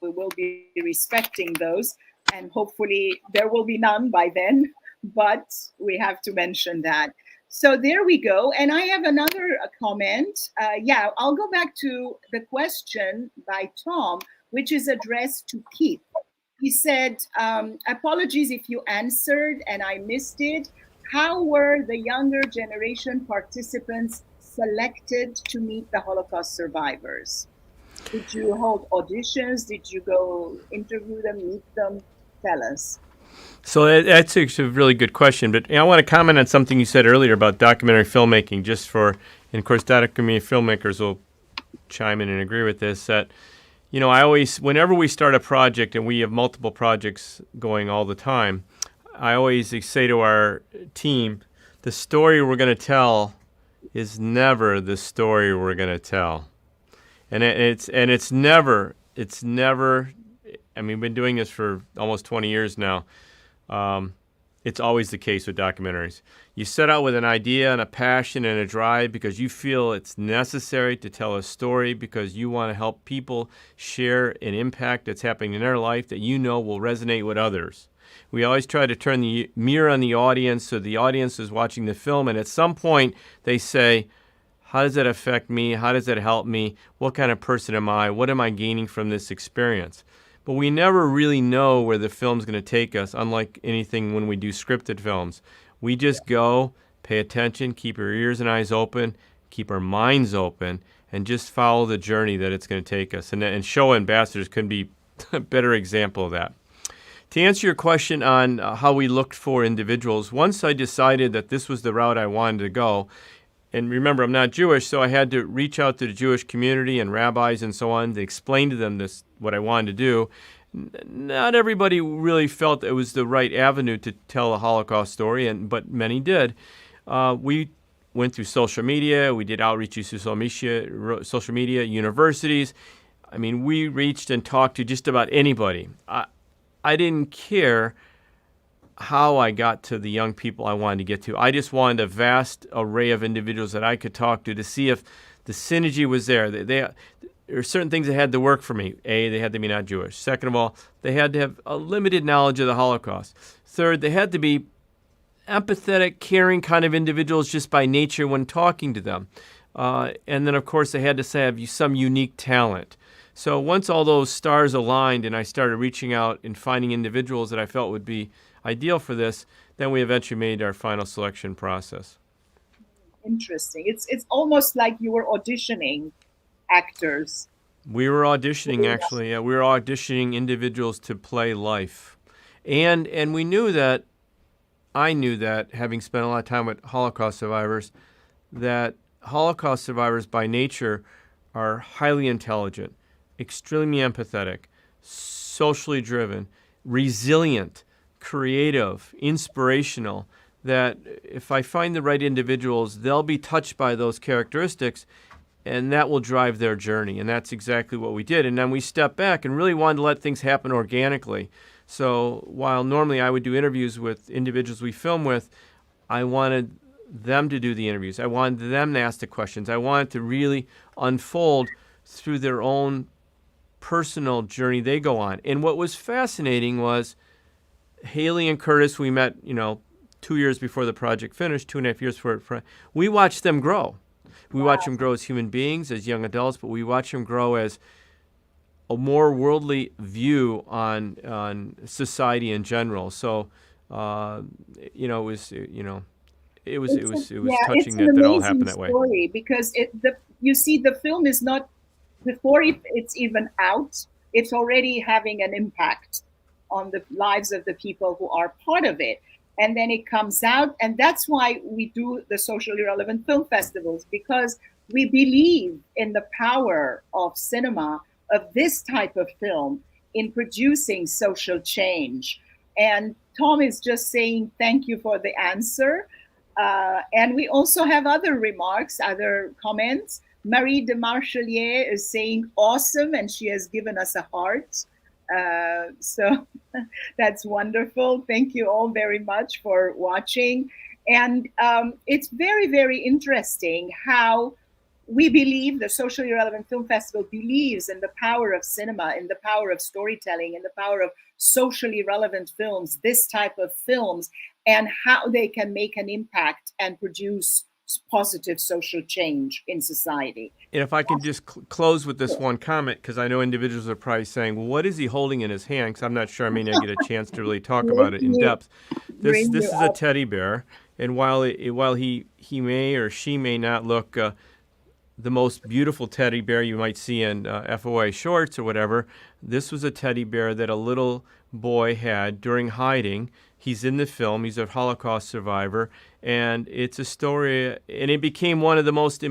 we will be respecting those, and hopefully there will be none by then, but we have to mention that. So there we go. And I have another comment. I'll go back to the question by Tom, which is addressed to Keith. He said, apologies if you answered and I missed it. How were the younger generation participants selected to meet the Holocaust survivors? Did you hold auditions? Did you go interview them, meet them? Tell us. So that's a really good question, but I want to comment on something you said earlier about documentary filmmaking, and of course documentary filmmakers will chime in and agree with this, that, whenever we start a project, and we have multiple projects going all the time, I always say to our team, the story we're going to tell is never the story we're going to tell. And it's never, I mean, we've been doing this for almost 20 years now. It's always the case with documentaries. You set out with an idea and a passion and a drive because you feel it's necessary to tell a story, because you want to help people share an impact that's happening in their life that will resonate with others. We always try to turn the mirror on the audience so the audience is watching the film, and at some point they say, how does that affect me? How does that help me? What kind of person am I? What am I gaining from this experience? But we never really know where the film's going to take us, unlike anything when we do scripted films. We just go, pay attention, keep our ears and eyes open, keep our minds open, and just follow the journey that it's going to take us. And Shoah Ambassadors couldn't be a better example of that. To answer your question on how we looked for individuals, once I decided that this was the route I wanted to go, and remember, I'm not Jewish, so I had to reach out to the Jewish community and rabbis and so on to explain to them what I wanted to do. Not everybody really felt it was the right avenue to tell a Holocaust story, but many did. We went through social media. We did outreach through social media, universities. I mean, we reached and talked to just about anybody. I didn't care how I got to the young people I wanted to get to. I just wanted a vast array of individuals that I could talk to see if the synergy was there. There are certain things that had to work for me. A, they had to be not Jewish. Second of all, they had to have a limited knowledge of the Holocaust. Third, they had to be empathetic, caring kind of individuals just by nature when talking to them. And then, of course, they had to have some unique talent. So once all those stars aligned and I started reaching out and finding individuals that I felt would be ideal for this, then we eventually made our final selection process. Interesting. It's almost like you were auditioning actors. We were auditioning, actually. Yeah, we were auditioning individuals to play life. And we knew that, I knew that, having spent a lot of time with Holocaust survivors, that Holocaust survivors by nature are highly intelligent, extremely empathetic, socially driven, resilient, creative, inspirational, that if I find the right individuals, they'll be touched by those characteristics, and that will drive their journey. And that's exactly what we did. And then we stepped back and really wanted to let things happen organically. So while normally I would do interviews with individuals we film with, I wanted them to do the interviews. I wanted them to ask the questions. I wanted to really unfold through their own personal journey they go on. And what was fascinating was Haley and Curtis, we met, 2 years before the project finished, 2.5 years before we watched them grow. We watch them grow as human beings, as young adults, but we watch them grow as a more worldly view on society in general. So, it was touching that all happened that way. Story because you see the film is not before it's even out. It's already having an impact on the lives of the people who are part of it. And then it comes out, and that's why we do the socially relevant film festivals, because we believe in the power of cinema, of this type of film, in producing social change. And Tom is just saying thank you for the answer. And we also have other remarks, other comments. Marie de Marchelier is saying awesome, and she has given us a heart. So that's wonderful. Thank you all very much for watching. And it's very, very interesting how we believe the Socially Relevant Film Festival believes in the power of cinema, in the power of storytelling, in the power of socially relevant films, this type of films, and how they can make an impact and produce positive social change in society. And if I can just close with this one comment, because I know individuals are probably saying, well, what is he holding in his hand? Because I'm not sure I may not get a chance to really talk about it in depth. This is a teddy bear, and while he may or she may not look the most beautiful teddy bear you might see in FOA shorts or whatever, this was a teddy bear that a little boy had during hiding. He's in the film. He's a Holocaust survivor. And it's a story, and it became one of the most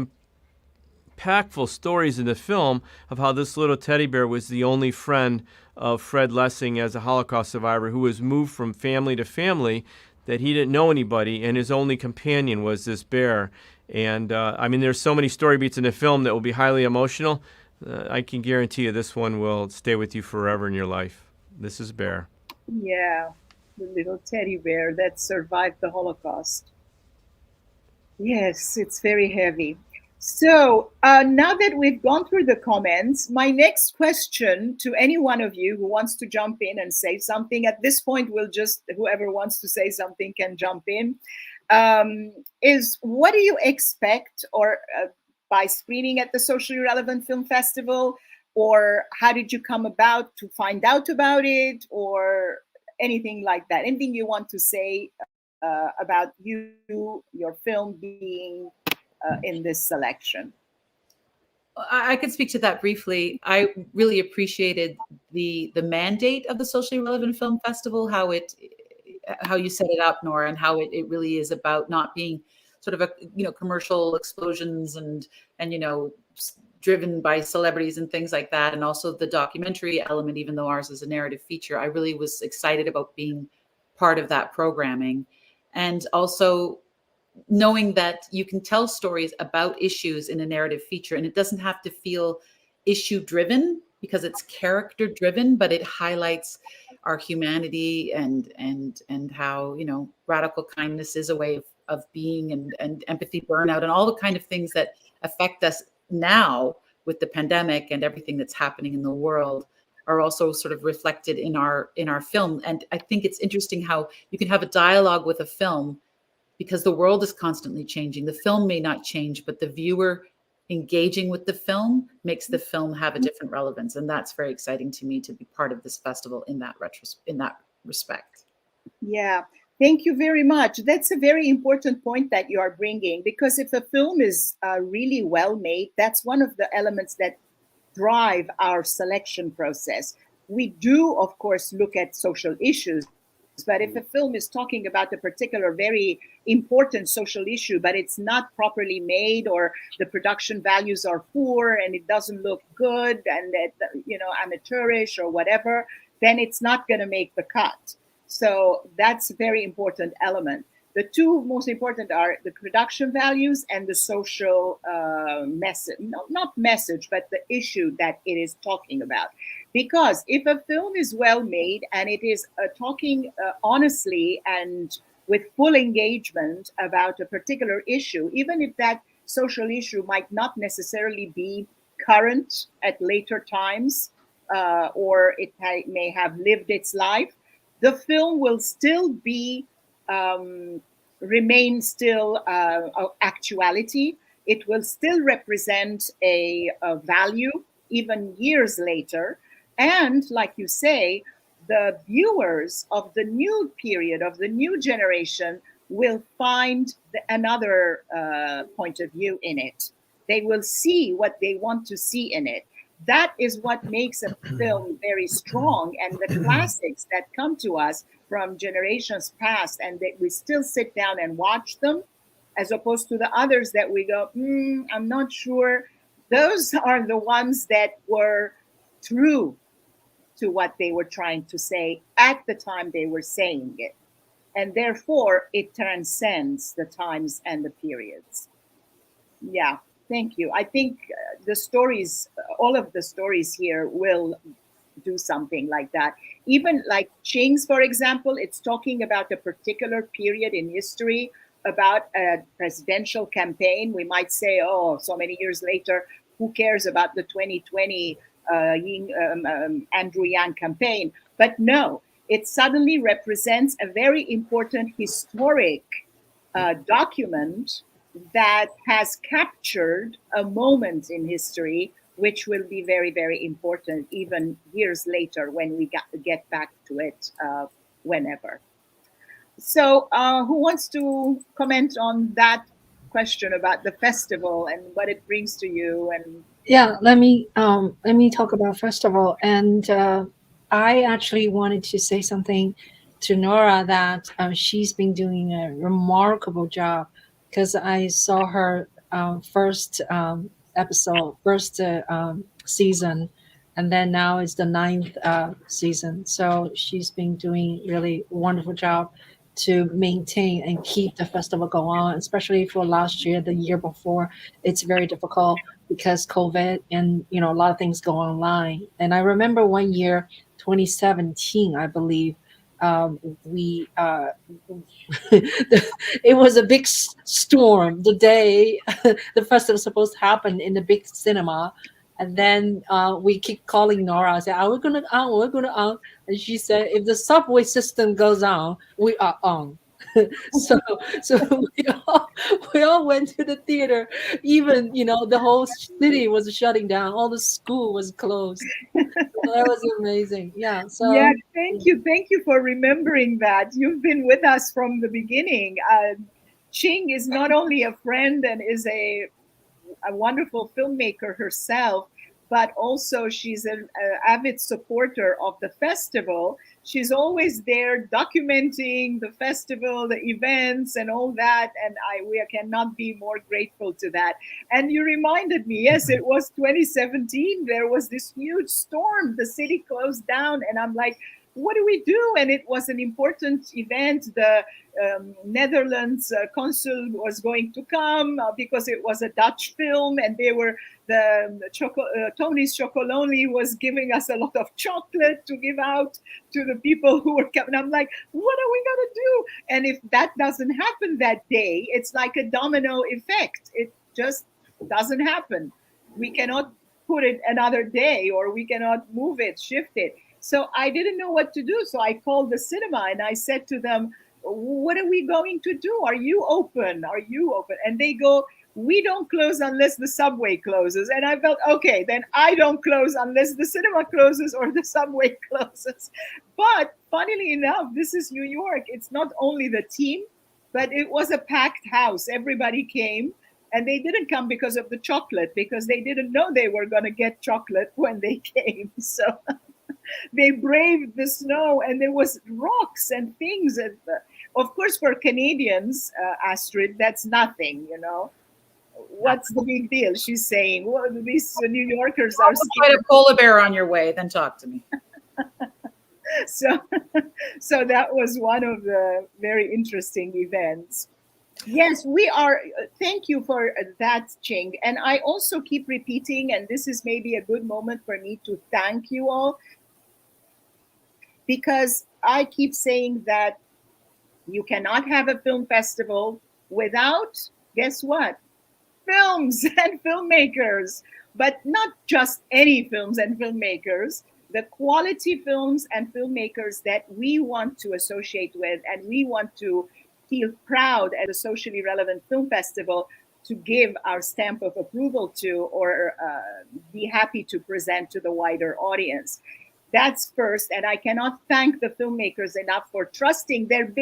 impactful stories in the film of how this little teddy bear was the only friend of Fred Lessing as a Holocaust survivor who was moved from family to family, that he didn't know anybody, and his only companion was this bear. And there's so many story beats in the film that will be highly emotional. I can guarantee you this one will stay with you forever in your life. This is Bear. Yeah, the little teddy bear that survived the Holocaust. Yes, it's very heavy. So now that we've gone through the comments, my next question to any one of you who wants to jump in and say something, at this point, whoever wants to say something can jump in, is what do you expect by screening at the Socially Relevant Film Festival, or how did you come about to find out about it, or anything like that? Anything you want to say about your film being in this selection? I could speak to that briefly. I really appreciated the mandate of the Socially Relevant Film Festival, how you set it up, Nora, and how it really is about not being sort of a commercial explosions and driven by celebrities and things like that, and also the documentary element, even though ours is a narrative feature. I really was excited about being part of that programming, and also knowing that you can tell stories about issues in a narrative feature, and it doesn't have to feel issue driven because it's character driven, but it highlights our humanity and how radical kindness is a way of being, and empathy, burnout, and all the kind of things that affect us now with the pandemic and everything that's happening in the world are also sort of reflected in our film. And I think it's interesting how you can have a dialogue with a film, because the world is constantly changing. The film may not change, but the viewer engaging with the film makes the film have a different relevance. And that's very exciting to me, to be part of this festival in that respect. Yeah, thank you very much. That's a very important point that you are bringing, because if a film is really well made, that's one of the elements that drive our selection process. We do, of course, look at social issues, but if a film is talking about a particular very important social issue, but it's not properly made, or the production values are poor and it doesn't look good, and amateurish or whatever, then it's not going to make the cut. So that's a very important element. The two most important are the production values and the social message, not message, but the issue that it is talking about. Because if a film is well made and it is talking honestly and with full engagement about a particular issue, even if that social issue might not necessarily be current at later times, or it may have lived its life, the film will still be remain still actuality. It will still represent a value even years later. And like you say, the viewers of the new period, of the new generation, will find another point of view in it. They will see what they want to see in it. That is what makes a film very strong. And the classics that come to us from generations past and that we still sit down and watch them, as opposed to the others that we go, I'm not sure. Those are the ones that were true to what they were trying to say at the time they were saying it. And therefore, it transcends the times and the periods. Yeah, thank you. I think the stories, all of the stories here will do something like that. Even like Ching's, for example, it's talking about a particular period in history, about a presidential campaign. We might say, oh, so many years later, who cares about the 2020 Andrew Yang campaign? But no, it suddenly represents a very important historic document that has captured a moment in history which will be very, very important even years later when we get back to it whenever. So who wants to comment on that question about the festival and what it brings to you? And Yeah, let me talk about festival. And I actually wanted to say something to Nora that she's been doing a remarkable job, because I saw her first episode, first season, and then now it's the 9th season. So she's been doing really wonderful job to maintain and keep the festival go on, especially for last year, the year before. It's very difficult because COVID and a lot of things go online. And I remember one year, 2017, I believe, we it was a big storm the day the festival was supposed to happen in the big cinema. And then we keep calling Nora and say, are we going to on? We're going to on. And she said, if the subway system goes on, we are on. so we all went to the theater. Even, the whole city was shutting down. All the school was closed. So that was amazing. Yeah. So yeah, thank you. Thank you for remembering that. You've been with us from the beginning. Ching is not only a friend and is a wonderful filmmaker herself, but also she's an avid supporter of the festival. She's always there documenting the festival, the events and all that. And we cannot be more grateful to that. And you reminded me, yes, it was 2017. There was this huge storm. The city closed down and I'm like, what do we do? And it was an important event. The Netherlands consul was going to come because it was a Dutch film, and they were Tony's Chocolonely was giving us a lot of chocolate to give out to the people who were coming. I'm like, what are we gonna do? And if that doesn't happen that day, it's like a domino effect. It just doesn't happen. We cannot put it another day, or we cannot move it, shift it. So I didn't know what to do. So I called the cinema and I said to them, what are we going to do? Are you open? Are you open? And they go, we don't close unless the subway closes. And I felt, okay, then I don't close unless the cinema closes or the subway closes. But funnily enough, this is New York. It's not only the team, but it was a packed house. Everybody came. And they didn't come because of the chocolate, because they didn't know they were going to get chocolate when they came. So they braved the snow, and there was rocks and things. And of course, for Canadians, Astrid, that's nothing, What's the big deal? She's saying, well, these New Yorkers are scared. Fight a polar bear on your way, then talk to me. So, so that was one of the very interesting events. Yes, we are. Thank you for that, Ching. And I also keep repeating, and this is maybe a good moment for me to thank you all, because I keep saying that you cannot have a film festival without, guess what? Films and filmmakers, but not just any films and filmmakers, the quality films and filmmakers that we want to associate with and we want to feel proud at a socially relevant film festival to give our stamp of approval to, or be happy to present to the wider audience. That's first, and I cannot thank the filmmakers enough for trusting their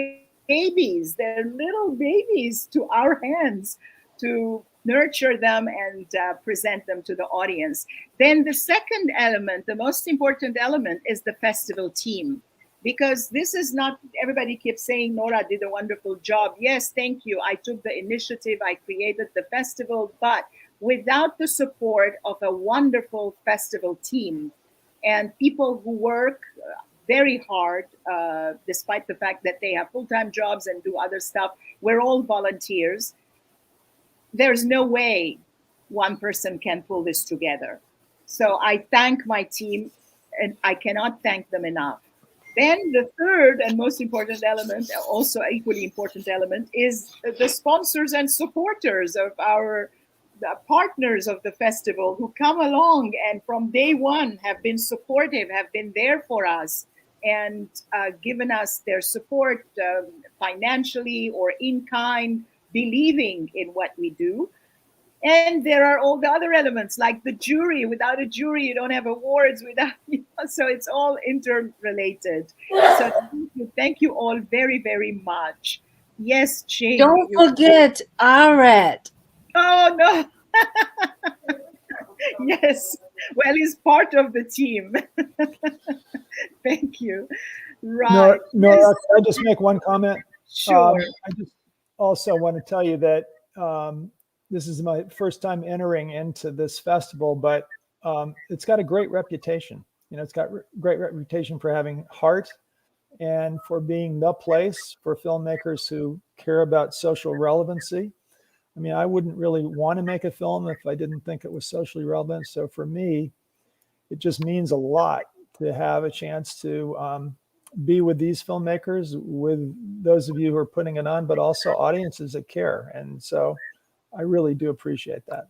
babies, their little babies, to our hands to nurture them and present them to the audience. Then the second element, the most important element, is the festival team. Because this is not, everybody keeps saying Nora did a wonderful job. Yes, thank you. I took the initiative, I created the festival, but without the support of a wonderful festival team and people who work very hard, despite the fact that they have full-time jobs and do other stuff, we're all volunteers. There's no way one person can pull this together. So I thank my team, and I cannot thank them enough. Then the third and most important element, also equally important element, is the sponsors and supporters of our the partners of the festival who come along and from day one have been supportive, have been there for us, and given us their support financially or in kind, believing in what we do. And there are all the other elements, like the jury. Without a jury, you don't have awards. Without, so it's all interrelated. So thank you all very, very much. Yes, Ching. Don't forget Arad. Oh no. Yes. Well, he's part of the team. Thank you. Right. Nora, Yes. can I just make one comment? Sure. I just also want to tell you that this is my first time entering into this festival, but it's got a great reputation. You know, it's got great reputation for having heart and for being the place for filmmakers who care about social relevancy. I mean, I wouldn't really want to make a film if I didn't think it was socially relevant. So for me, it just means a lot to have a chance to be with these filmmakers, with those of you who are putting it on, but also audiences that care. And so I really do appreciate that.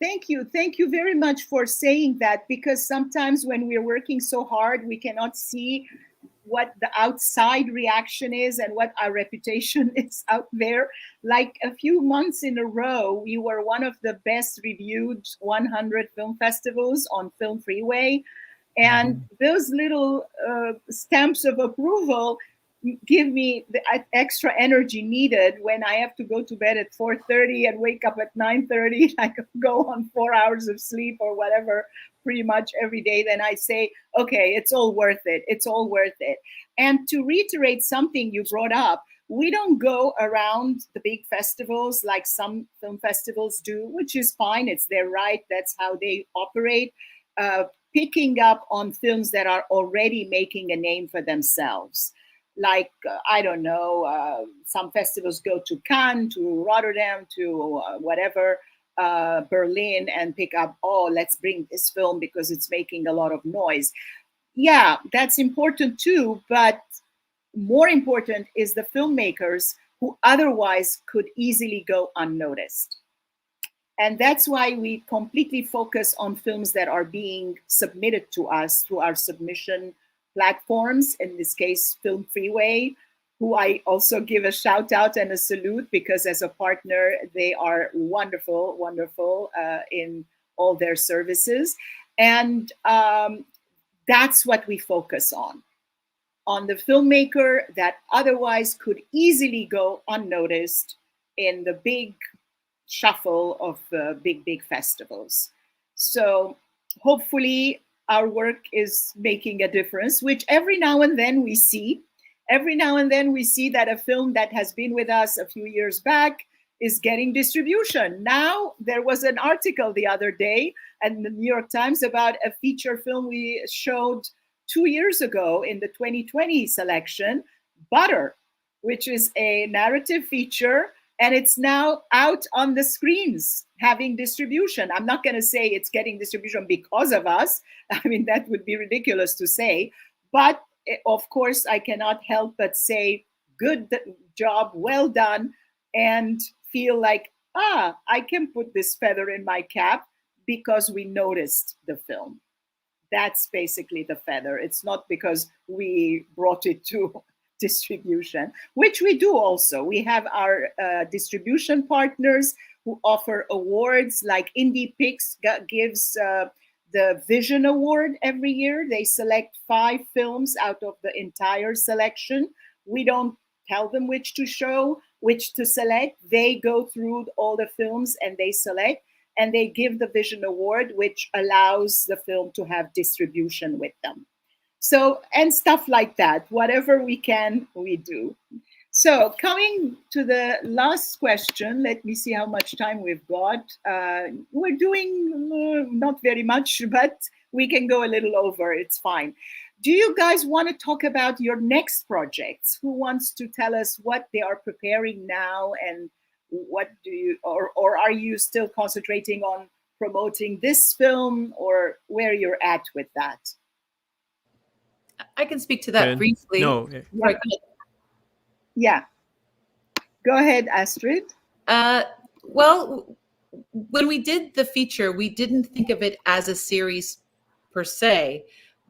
Thank you. Thank you very much for saying that, because sometimes when we're working so hard, we cannot see what the outside reaction is and what our reputation is out there. Like a few months in a row, we were one of the best reviewed 100 film festivals on Film Freeway. And those little stamps of approval give me the extra energy needed when I have to go to bed at 4:30 and wake up at 9:30. I go on 4 hours of sleep or whatever pretty much every day. Then I say, okay, it's all worth it. It's all worth it. And to reiterate something you brought up, we don't go around the big festivals like some film festivals do, which is fine. It's their right. That's how they operate. Picking up on films that are already making a name for themselves. Like, I don't know, some festivals go to Cannes, to Rotterdam, to whatever, Berlin, and pick up, oh, let's bring this film because it's making a lot of noise. Yeah, that's important too, but more important is the filmmakers who otherwise could easily go unnoticed. And that's why we completely focus on films that are being submitted to us through our submission platforms, in this case, Film Freeway, who I also give a shout out and a salute, because as a partner, they are wonderful, wonderful in all their services. And that's what we focus on the filmmaker that otherwise could easily go unnoticed in the big shuffle of big festivals. So hopefully our work is making a difference, which every now and then we see. Every now and then we see that a film that has been with us a few years back is getting distribution. Now, there was an article the other day in the New York Times about a feature film we showed 2 years ago in the 2020 selection, Butter, which is a narrative feature, and it's now out on the screens having distribution. I'm not going to say it's getting distribution because of us. I mean, that would be ridiculous to say. But of course, I cannot help but say, good job, well done, and feel like, I can put this feather in my cap because we noticed the film. That's basically the feather. It's not because we brought it to distribution, which we do also. We have our distribution partners who offer awards, like Indie Picks gives the Vision Award every year. They select 5 films out of the entire selection. We don't tell them which to show, which to select. They go through all the films and they select, and they give the Vision Award, which allows the film to have distribution with them. So, and stuff like that, whatever we can, we do. So coming to the last question, let me see how much time we've got. We're doing not very much, but we can go a little over, it's fine. Do you guys want to talk about your next projects? Who wants to tell us what they are preparing now, and what do you, or are you still concentrating on promoting this film, or where you're at with that? I can speak to that briefly. No. Right. Yeah. Go ahead, Astrid. Well, when we did the feature, we didn't think of it as a series per se,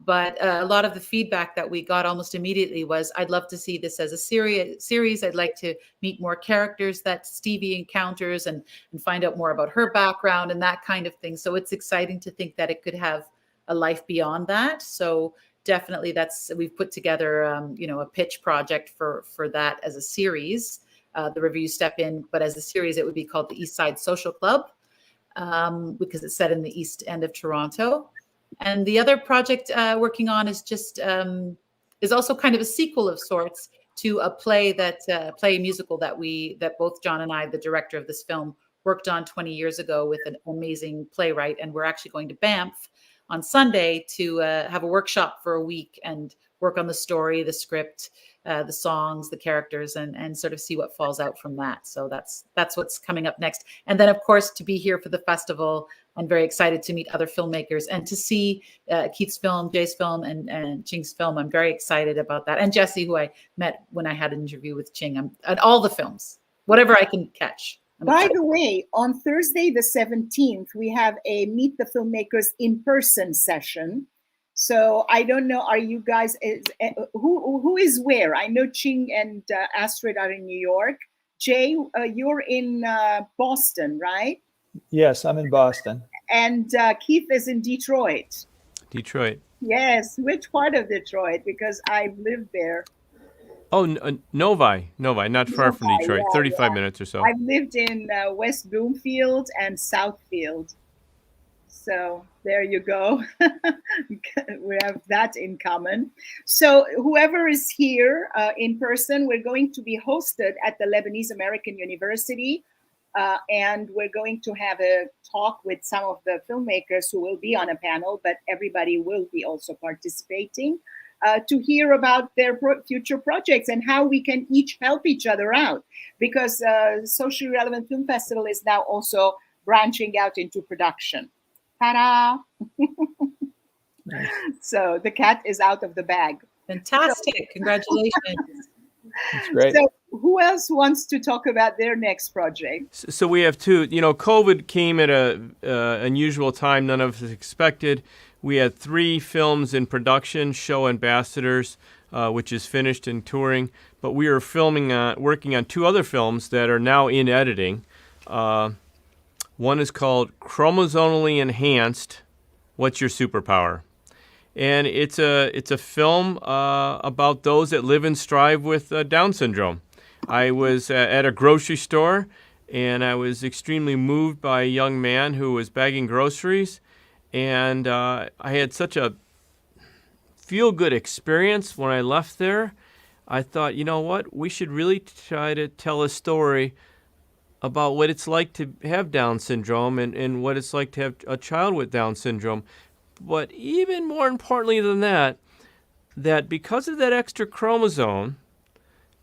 but a lot of the feedback that we got almost immediately was, I'd love to see this as a series. I'd like to meet more characters that Stevie encounters and find out more about her background and that kind of thing. So it's exciting to think that it could have a life beyond that. So definitely we've put together, a pitch project for that as a series, the River You Step In, but as a series, it would be called the East Side Social Club, because it's set in the East End of Toronto. And the other project working on is is also kind of a sequel of sorts to a play musical that both John and I, the director of this film, worked on 20 years ago with an amazing playwright. And we're actually going to Banff on Sunday to have a workshop for a week and work on the story, the script, the songs, the characters, and sort of see what falls out from that. So that's what's coming up next. And then, of course, to be here for the festival, I'm very excited to meet other filmmakers and to see Keith's film, Jay's film, and Ching's film. I'm very excited about that. And Jesse, who I met when I had an interview with Ching. At all the films, whatever I can catch. By the way, on Thursday the 17th, we have a Meet the Filmmakers in-person session. So I don't know, are you guys, who is where? I know Ching and Astrid are in New York. Jay, you're in Boston, right? Yes, I'm in Boston. And Keith is in Detroit. Detroit. Yes, which part of Detroit? Because I've lived there. Oh, Novi, not far from Detroit, yeah, 35 minutes or so. I've lived in West Bloomfield and Southfield. So there you go. We have that in common. So whoever is here in person, we're going to be hosted at the Lebanese American University. And we're going to have a talk with some of the filmmakers who will be on a panel, but everybody will be also participating. To hear about their future projects and how we can each help each other out, because Socially Relevant Film Festival is now also branching out into production. Ta-da! Nice. So the cat is out of the bag. Fantastic! Congratulations. That's great. So who else wants to talk about their next project? So we have two. COVID came at a unusual time. None of us expected. We had 3 films in production, Shoah Ambassadors, which is finished and touring. But we are working on 2 other films that are now in editing. One is called Chromosomally Enhanced, What's Your Superpower? And it's a film about those that live and strive with Down syndrome. I was at a grocery store, and I was extremely moved by a young man who was bagging groceries. And I had such a feel-good experience when I left there. I thought, you know what? We should really try to tell a story about what it's like to have Down syndrome and what it's like to have a child with Down syndrome. But even more importantly than that, that because of that extra chromosome,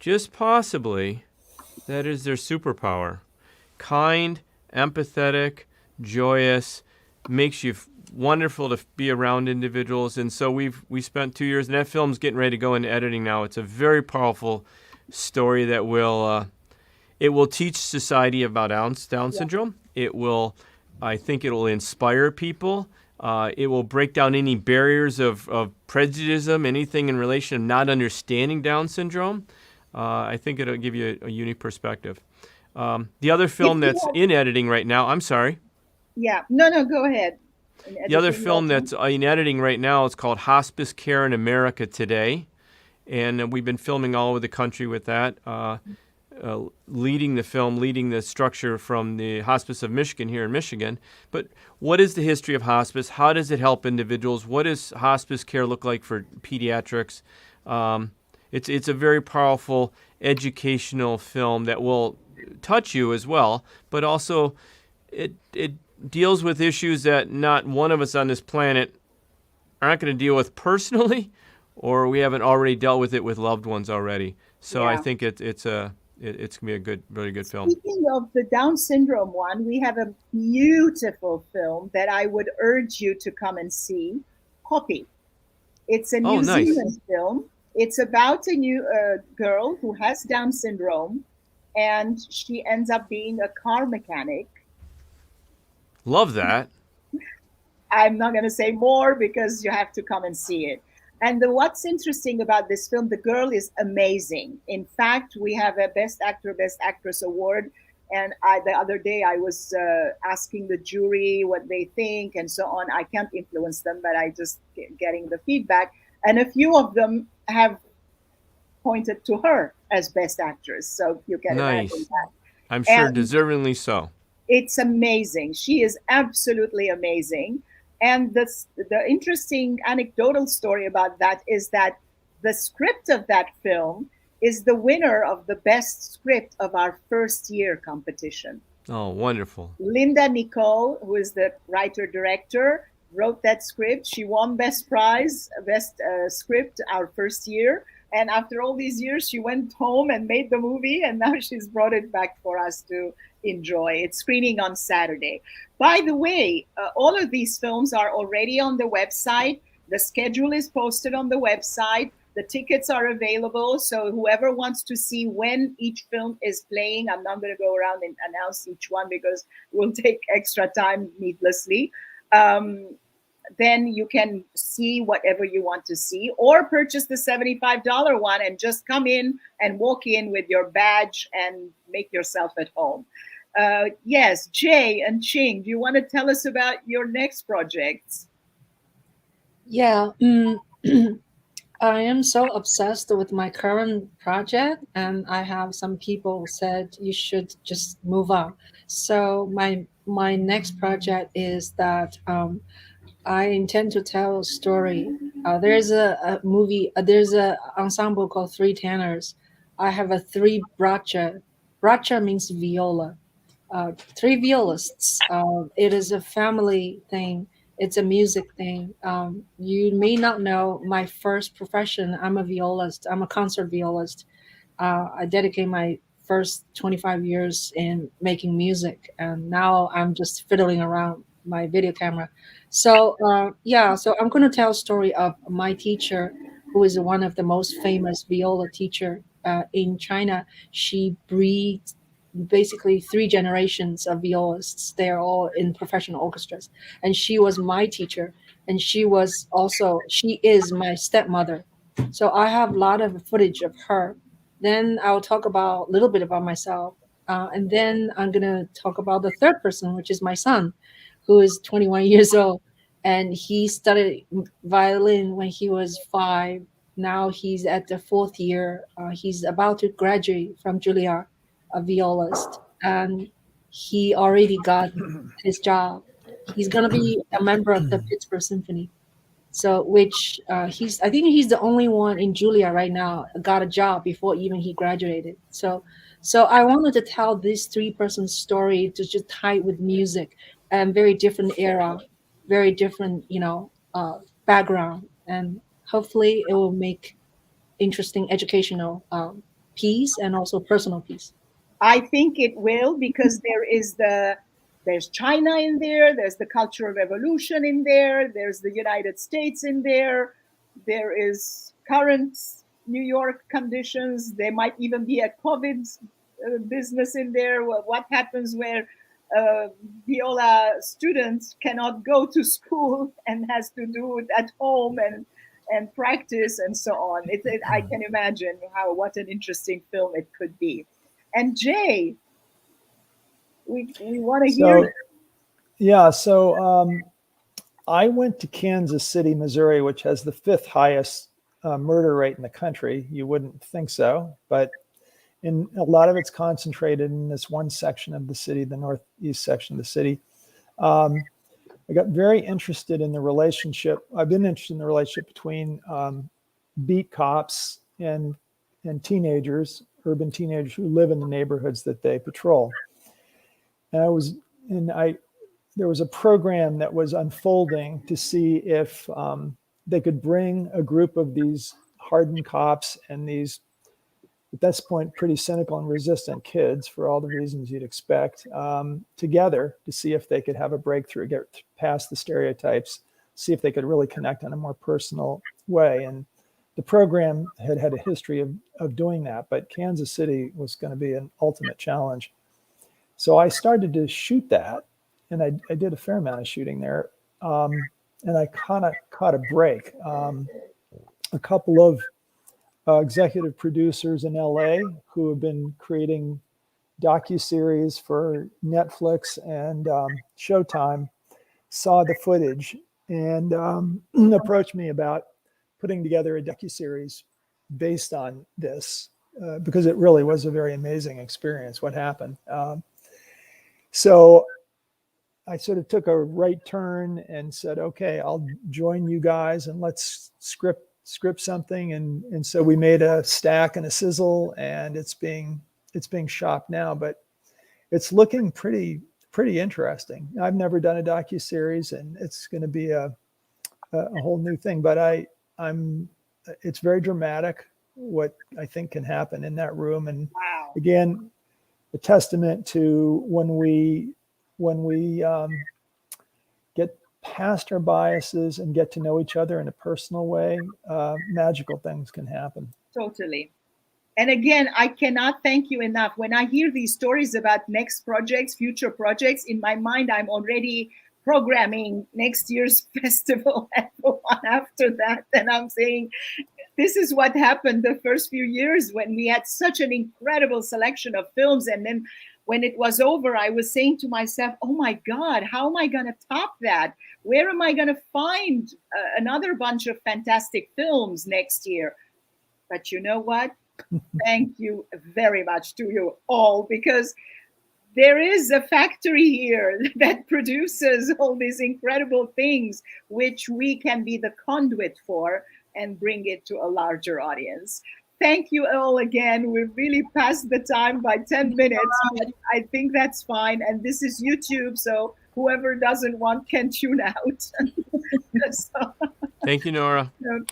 just possibly, that is their superpower. Kind, empathetic, joyous, makes you wonderful to be around individuals. And so we spent 2 years, and that film's getting ready to go into editing now. It's a very powerful story that will it will teach society about Down syndrome. It will, I think, it will inspire people. It will break down any barriers of prejudice, anything in relation to not understanding Down syndrome. I think it'll give you a unique perspective. The other film that's in editing right now, I'm sorry. Yeah, no, go ahead. The other film that's in editing right now is called Hospice Care in America Today. And we've been filming all over the country with that. Leading the structure from the Hospice of Michigan here in Michigan. But what is the history of hospice? How does it help individuals? What does hospice care look like for pediatrics? It's a very powerful educational film that will touch you as well, but also it deals with issues that not one of us on this planet aren't going to deal with personally, or we haven't already dealt with it with loved ones already. So I think it's going to be a very good film. Speaking of the Down syndrome one, we have a beautiful film that I would urge you to come and see, Poppy. It's a New Zealand film. It's about a new girl who has Down syndrome, and she ends up being a car mechanic. Love that. I'm not going to say more because you have to come and see it. And what's interesting about this film, the girl is amazing. In fact, we have a Best Actor, Best Actress award. And the other day I was asking the jury what they think and so on. I can't influence them, but I just getting the feedback. And a few of them have pointed to her as Best Actress. So you can imagine that. I'm sure deservingly so. It's amazing. She is absolutely amazing. And the interesting anecdotal story about that is that the script of that film is the winner of the best script of our first year competition. Oh, wonderful. Linda Nicole, who is the writer-director, wrote that script. She won best prize, best script our first year. And after all these years, she went home and made the movie, and now she's brought it back for us to enjoy. It's screening on Saturday. By the way, all of these films are already on the website. The schedule is posted on the website. The tickets are available. So whoever wants to see when each film is playing, I'm not going to go around and announce each one because it will take extra time needlessly. Then you can see whatever you want to see, or purchase the $75 one and just come in and walk in with your badge and make yourself at home. Yes, Jay and Ching, do you want to tell us about your next projects? Yeah, I am so obsessed with my current project, and I have some people said you should just move on. So my next project is that I intend to tell a story. There's a movie, there's an ensemble called Three Tenors. I have a three braccia. Braccia means viola. Three violists. It is a family thing. It's a music thing. You may not know my first profession. I'm a violist. I'm a concert violist. I dedicate my first 25 years in making music, and now I'm just fiddling around my video camera. So so I'm going to tell a story of my teacher, who is one of the most famous viola teacher in China. She breeds basically three generations of violists. They're all in professional orchestras, and she was my teacher, and she is my stepmother. So I have a lot of footage of her. Then I'll talk about a little bit about myself, and then I'm going to talk about the third person, which is my son, who is 21 years old, and he studied violin when he was 5. Now he's at the 4th year. He's about to graduate from Juilliard, a violist, and he already got his job. He's gonna be a member of the Pittsburgh Symphony. So, which I think he's the only one in Juilliard right now got a job before even he graduated. So I wanted to tell this 3-person story to just tie with music, and very different era, very different, background. And hopefully it will make interesting educational piece and also personal piece. I think it will, because there's China in there, there's the Cultural Revolution in there, there's the United States in there, there is current New York conditions, there might even be a COVID business in there. What happens where viola students cannot go to school and has to do it at home and practice and so on. I can imagine what an interesting film it could be. And Jay, we want to hear. Yeah, so I went to Kansas City, Missouri, which has the 5th highest murder rate in the country. You wouldn't think so, but a lot of it's concentrated in this one section of the city, the northeast section of the city. I got very interested in the relationship. I've been interested in the relationship between beat cops and teenagers, urban teenagers who live in the neighborhoods that they patrol. And there was a program that was unfolding to see if they could bring a group of these hardened cops and these, at this point, pretty cynical and resistant kids, for all the reasons you'd expect, together to see if they could have a breakthrough, get past the stereotypes, see if they could really connect in a more personal way. And the program had a history of doing that, but Kansas City was going to be an ultimate challenge. So I started to shoot that, and I did a fair amount of shooting there. And I kind of caught a break. A couple of executive producers in LA who have been creating docuseries for Netflix and Showtime saw the footage and approached me about putting together a docuseries based on this because it really was a very amazing experience, what happened. So I sort of took a right turn and said, okay, I'll join you guys and let's script something. And so we made a stack and a sizzle, and it's being shot now, but it's looking pretty interesting. I've never done a docuseries, and it's going to be a whole new thing, but it's very dramatic what I think can happen in that room. And Wow. Again, a testament to when we get past our biases and get to know each other in a personal way, magical things can happen. Totally. And again, I cannot thank you enough. When I hear these stories about next projects, future projects, in my mind, I'm already programming next year's festival and the one after that. And I'm saying, this is what happened the first few years when we had such an incredible selection of films. And then when it was over, I was saying to myself, oh my God, how am I going to top that? Where am I going to find another bunch of fantastic films next year? But you know what? Thank you very much to you all, because there is a factory here that produces all these incredible things, which we can be the conduit for and bring it to a larger audience. Thank you all again. We've really passed the time by 10 minutes, but I think that's fine. And this is YouTube, so whoever doesn't want can tune out. So, Thank you, Nora.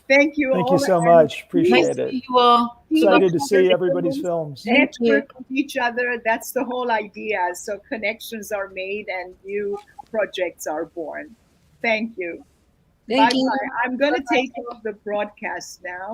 thank you all. Thank you so much. Appreciate Nice to it. see you all. Excited to see everybody's films. Network with each other. That's the whole idea. So connections are made and new projects are born. Thank you. Thank you. Bye-bye. I'm going to take off the broadcast now.